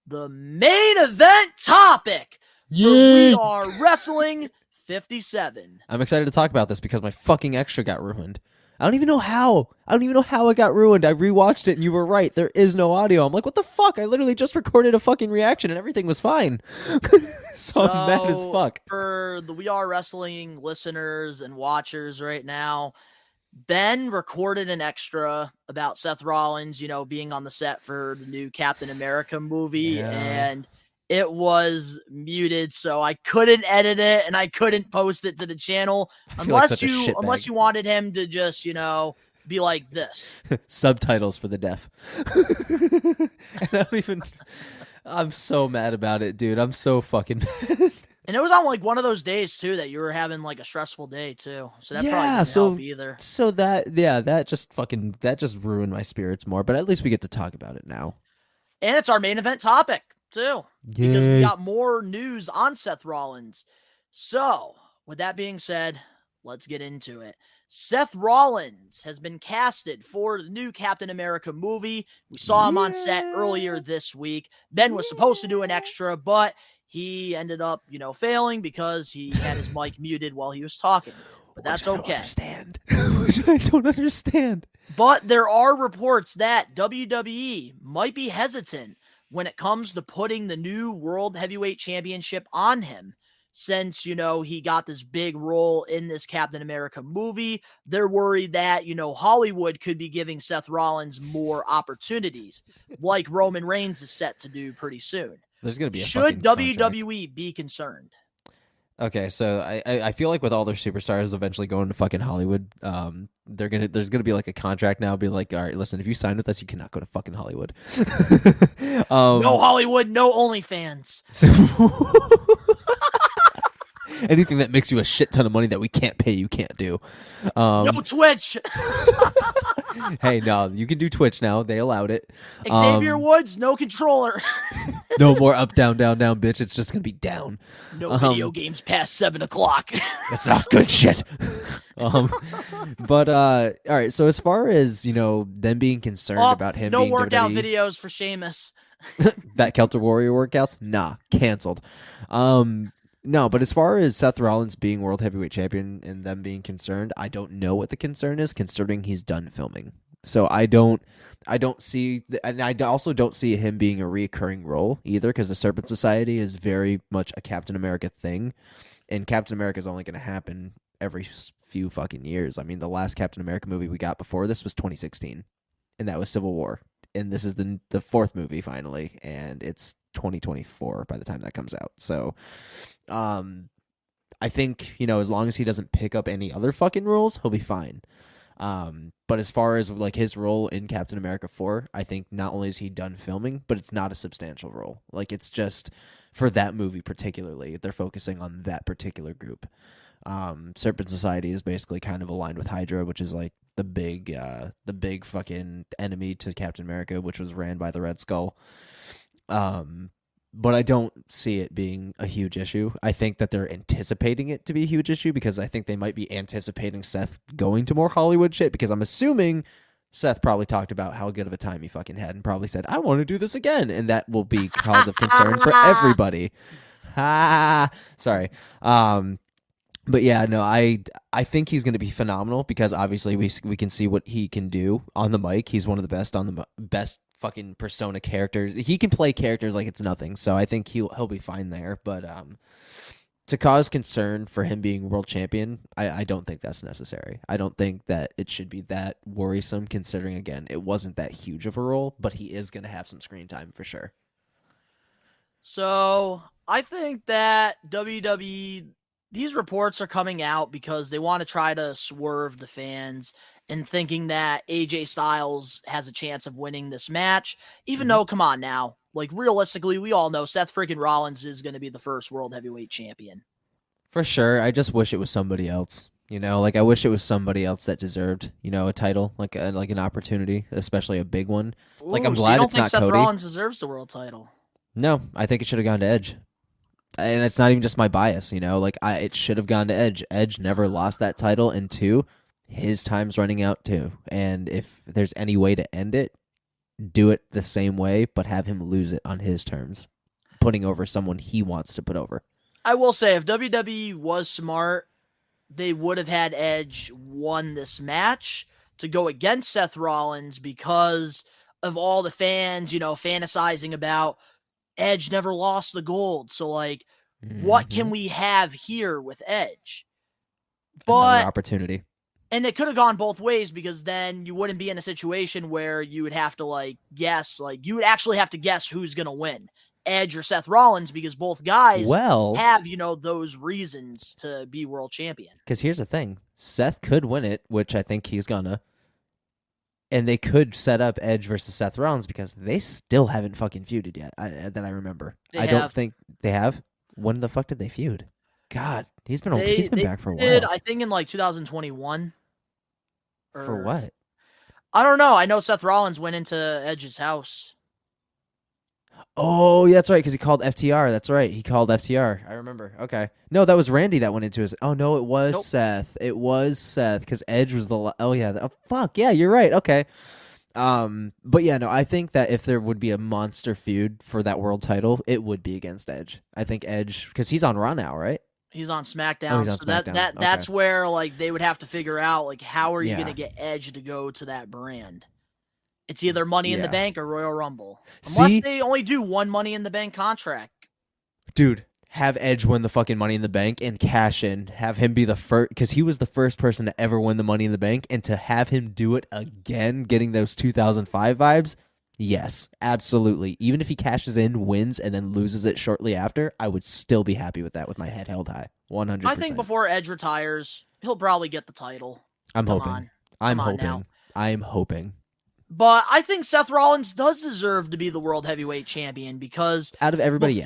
the main event topic. Yeah. We Are Wrestling 57. I'm excited to talk about this because my fucking extra got ruined. I don't even know how. It got ruined. I rewatched it and you were right. There is no audio. I'm like, what the fuck? I literally just recorded a fucking reaction and everything was fine. So I'm mad as fuck. For the We Are Wrestling listeners and watchers right now, Ben recorded an extra about Seth Rollins, being on the set for the new Captain America movie, and it was muted, so I couldn't edit it and I couldn't post it to the channel unless you wanted him to just, be like this. Subtitles for the deaf. And I'm so mad about it, dude. I'm so fucking mad. And it was on like one of those days too that you were having like a stressful day too. So that probably didn't help either. So that just ruined my spirits more, but at least we get to talk about it now. And it's our main event topic too. Yay. Because we got more news on Seth Rollins. So, with that being said, let's get into it. Seth Rollins has been casted for the new Captain America movie. We saw him on set earlier this week. Ben was supposed to do an extra, but he ended up, failing because he had his mic muted while he was talking. But that's okay. Which I don't understand. But there are reports that WWE might be hesitant when it comes to putting the new World Heavyweight Championship on him. Since, he got this big role in this Captain America movie, they're worried that, Hollywood could be giving Seth Rollins more opportunities, like Roman Reigns is set to do pretty soon. There's going to be a Should fucking WWE be concerned? Okay, so I feel like with all their superstars eventually going to fucking Hollywood, there's gonna be like a contract now, be like, all right, listen, if you sign with us, you cannot go to fucking Hollywood. No Hollywood, no OnlyFans. So anything that makes you a shit ton of money that we can't pay, you can't do. No Twitch. Hey, no, you can do Twitch now. They allowed it. Xavier Woods, no controller. No more up, down, down, down, bitch. It's just gonna be down. No video games past 7:00. That's not good shit. But all right. So as far as them being concerned about him, no being workout WWE, videos for Sheamus. that Celtic Warrior workouts, nah, canceled. No, but as far as Seth Rollins being World Heavyweight Champion and them being concerned, I don't know what the concern is, considering he's done filming. So I don't see, and I also don't see him being a recurring role either, because the Serpent Society is very much a Captain America thing, and Captain America is only going to happen every few fucking years. I mean, the last Captain America movie we got before this was 2016, and that was Civil War, and this is the fourth movie finally, and it's 2024 by the time that comes out. So I think, as long as he doesn't pick up any other fucking roles, he'll be fine. But as far as like his role in Captain America 4, I think not only is he done filming, but it's not a substantial role. Like, it's just for that movie particularly, they're focusing on that particular group. Serpent Society is basically kind of aligned with Hydra, which is like the big fucking enemy to Captain America, which was ran by the Red Skull. But I don't see it being a huge issue. I think that they're anticipating it to be a huge issue because I think they might be anticipating Seth going to more Hollywood shit, because I'm assuming Seth probably talked about how good of a time he fucking had and probably said, I want to do this again. And that will be cause of concern for everybody. Sorry. But yeah, no, I think he's going to be phenomenal because obviously we can see what he can do on the mic. He's one of the best on the best fucking persona characters. He can play characters like it's nothing. So I think he'll be fine there. But to cause concern for him being world champion, I don't think that's necessary. I don't think that it should be that worrisome, considering, again, it wasn't that huge of a role, but he is going to have some screen time for sure. So I think that WWE, these reports are coming out because they want to try to swerve the fans and thinking that AJ Styles has a chance of winning this match, even though, come on now, like realistically, we all know Seth freaking Rollins is going to be the first world heavyweight champion. For sure. I just wish it was somebody else. Like I wish it was somebody else that deserved, a title, like an opportunity, especially a big one. Ooh, like I'm so glad you don't it's think not Seth Cody. Rollins deserves the world title? No, I think it should have gone to Edge. And it's not even just my bias, it should have gone to Edge. Edge never lost that title, and two, his time's running out too. And if there's any way to end it, do it the same way, but have him lose it on his terms, putting over someone he wants to put over. I will say, if WWE was smart, they would have had Edge won this match to go against Seth Rollins because of all the fans, fantasizing about Edge never lost the gold. So, like, what can we have here with Edge? Another opportunity. And it could have gone both ways, because then you wouldn't be in a situation where you would have to guess, you would actually have to guess who's going to win, Edge or Seth Rollins, because both guys have, those reasons to be world champion. Because here's the thing. Seth could win it, which I think he's gonna. And they could set up Edge versus Seth Rollins because they still haven't fucking feuded yet, that I remember. Don't think they have. When the fuck did they feud? God, he's been back for a while. I think in 2021. For what? I don't know. I know Seth Rollins went into Edge's house. Oh, yeah, that's right, because he called FTR. That's right. He called FTR. I remember. Okay. No, that was Randy that went into his... Oh, no, it was Seth. It was Seth, because Edge was the... Oh, yeah. Oh, fuck. Yeah, you're right. Okay. But yeah, no, I think that if there would be a monster feud for that world title, it would be against Edge. I think Edge... Because he's on Raw now, right? He's on SmackDown. He's on SmackDown. That's where they would have to figure out how are you going to get Edge to go to that brand. It's either Money in the Bank or Royal Rumble. Unless they only do one Money in the Bank contract. Dude, have Edge win the fucking Money in the Bank and cash in. Have him be the first, because he was the first person to ever win the Money in the Bank, and to have him do it again, getting those 2005 vibes. Yes, absolutely. Even if he cashes in, wins, and then loses it shortly after, I would still be happy with that with my head held high. 100%. I think before Edge retires, he'll probably get the title. I'm hoping. I'm hoping. But I think Seth Rollins does deserve to be the World Heavyweight Champion, because out of everybody,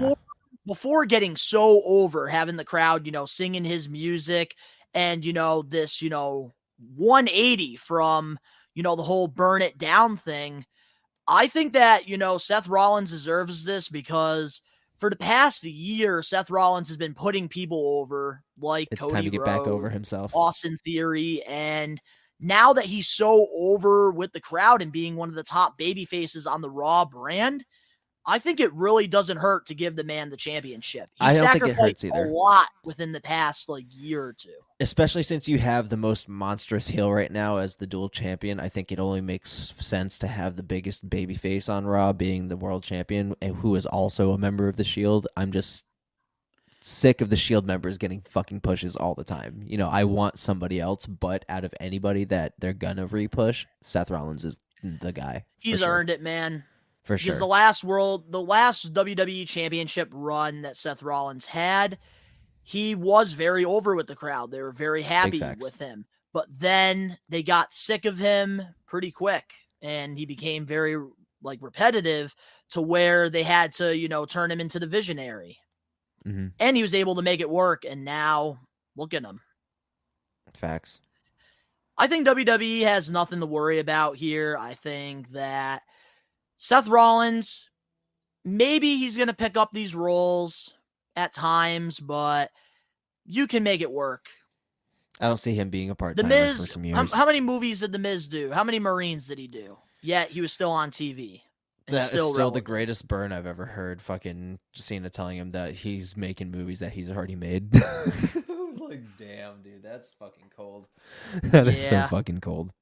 before getting so over, having the crowd, singing his music, and, this, 180 from, the whole burn it down thing, I think that, Seth Rollins deserves this, because for the past year, Seth Rollins has been putting people over, like it's Cody time to get Rhodes, back over himself, Austin Theory, and now that he's so over with the crowd and being one of the top baby faces on the Raw brand, I think it really doesn't hurt to give the man the championship. I don't think it hurts either. A lot within the past year or two. Especially since you have the most monstrous heel right now as the dual champion. I think it only makes sense to have the biggest baby face on Raw being the world champion, and who is also a member of the Shield. I'm just sick of the Shield members getting fucking pushes all the time. I want somebody else, but out of anybody that they're gonna re-push, Seth Rollins is the guy. He's earned it, man. For sure. Because the last WWE Championship run that Seth Rollins had, he was very over with the crowd. They were very happy with him. But then they got sick of him pretty quick, and he became very repetitive, to where they had to, turn him into the visionary. Mm-hmm. And he was able to make it work, and now look at him. Facts. I think WWE has nothing to worry about here. I think that Seth Rollins, maybe he's going to pick up these roles at times, but you can make it work. I don't see him being a part-timer for some years. How many movies did The Miz do? How many Marines did he do? Yet he was still on TV. That is still the greatest burn I've ever heard. Fucking Cena telling him that he's making movies that he's already made. I was like, damn, dude, that's fucking cold. That is so fucking cold.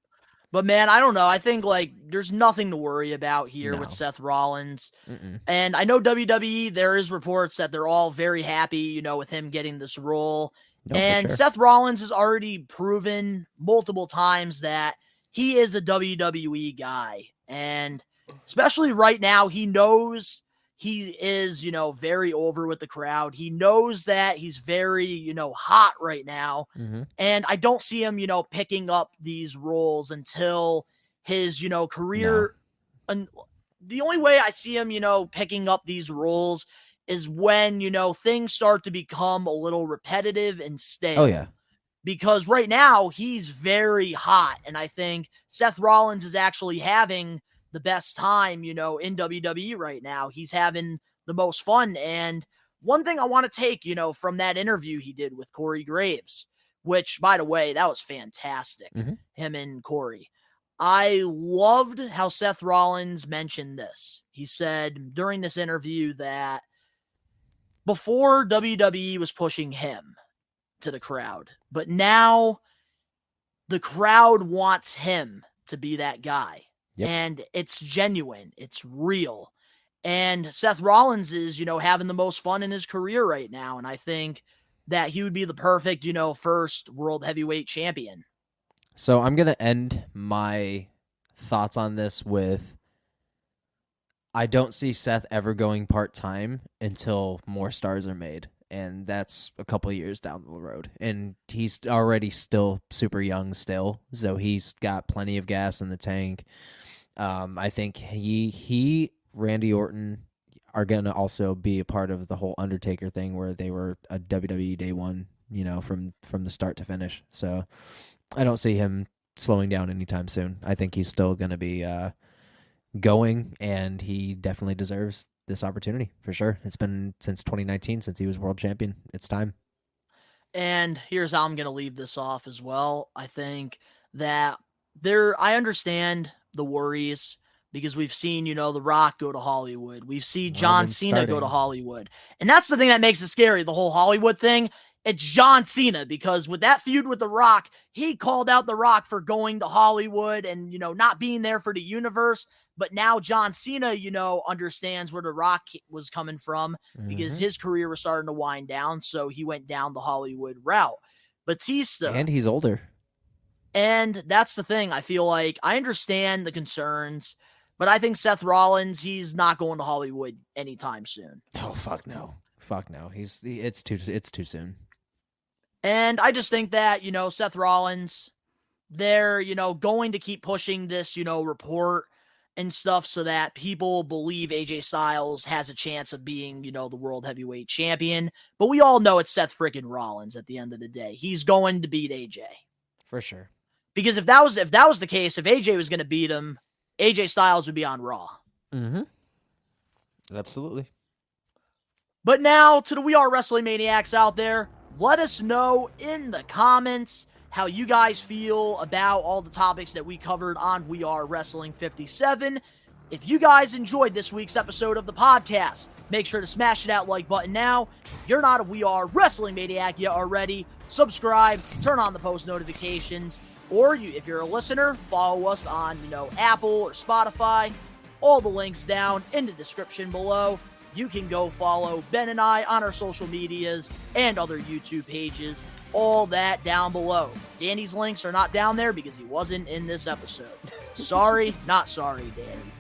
But man, I don't know. I think there's nothing to worry about here with Seth Rollins. Mm-mm. And I know WWE, there is reports that they're all very happy, with him getting this role. No, and sure. Seth Rollins has already proven multiple times that he is a WWE guy. And especially right now, he knows he is, very over with the crowd. He knows that he's very, hot right now. Mm-hmm. And I don't see him, picking up these roles until his, career. No. And the only way I see him, picking up these roles is when, things start to become a little repetitive and stale. Oh, yeah. Because right now he's very hot. And I think Seth Rollins is actually having the best time, in WWE right now. He's having the most fun. And one thing I want to take, from that interview he did with Corey Graves, which, by the way, that was fantastic. Mm-hmm. Him and Corey. I loved how Seth Rollins mentioned this. He said during this interview that before WWE was pushing him to the crowd, but now the crowd wants him to be that guy. Yep. And it's genuine. It's real. And Seth Rollins is, having the most fun in his career right now. And I think that he would be the perfect, first world heavyweight champion. So I'm going to end my thoughts on this with, I don't see Seth ever going part-time until more stars are made. And that's a couple of years down the road. And he's already still super young still. So he's got plenty of gas in the tank. I think he Randy Orton are going to also be a part of the whole Undertaker thing where they were a WWE day one, from the start to finish. So I don't see him slowing down anytime soon. I think he's still going to be going, and he definitely deserves this opportunity for sure. It's been since 2019 since he was world champion. It's time. And here's how I'm going to leave this off as well. I think that I understand the worries because we've seen, The Rock go to Hollywood. We've seen John Cena go to Hollywood. And that's the thing that makes it scary, the whole Hollywood thing. It's John Cena, because with that feud with The Rock, he called out The Rock for going to Hollywood and, not being there for the universe. But now John Cena, understands where The Rock was coming from because his career was starting to wind down. So he went down the Hollywood route. Batista. And he's older. And that's the thing. I feel like I understand the concerns, but I think Seth Rollins, he's not going to Hollywood anytime soon. Oh, fuck no. Fuck no. It's too soon. And I just think that, Seth Rollins, they're, going to keep pushing this, report and stuff so that people believe AJ Styles has a chance of being, the world heavyweight champion. But we all know it's Seth freaking Rollins at the end of the day. He's going to beat AJ. For sure. Because if that was the case, if AJ was going to beat him, AJ Styles would be on Raw. Mm-hmm. Absolutely. But now to the We Are Wrestling Maniacs out there, let us know in the comments how you guys feel about all the topics that we covered on We Are Wrestling 57. If you guys enjoyed this week's episode of the podcast, make sure to smash that like button now. If you're not a We Are Wrestling Maniac yet already, subscribe, turn on the post notifications, or if you're a listener, follow us on, Apple or Spotify. All the links down in the description below. You can go follow Ben and I on our social medias and other YouTube pages. All that down below. Danny's links are not down there because he wasn't in this episode. Sorry, not sorry, Danny.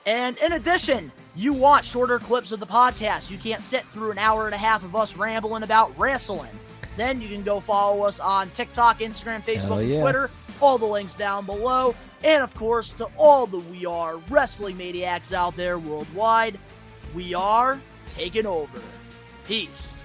And in addition, you want shorter clips of the podcast. You can't sit through an hour and a half of us rambling about wrestling. Then you can go follow us on TikTok, Instagram, Facebook, and Twitter. All the links down below. And of course, to all the We Are Wrestling Maniacs out there worldwide, we are taking over. Peace.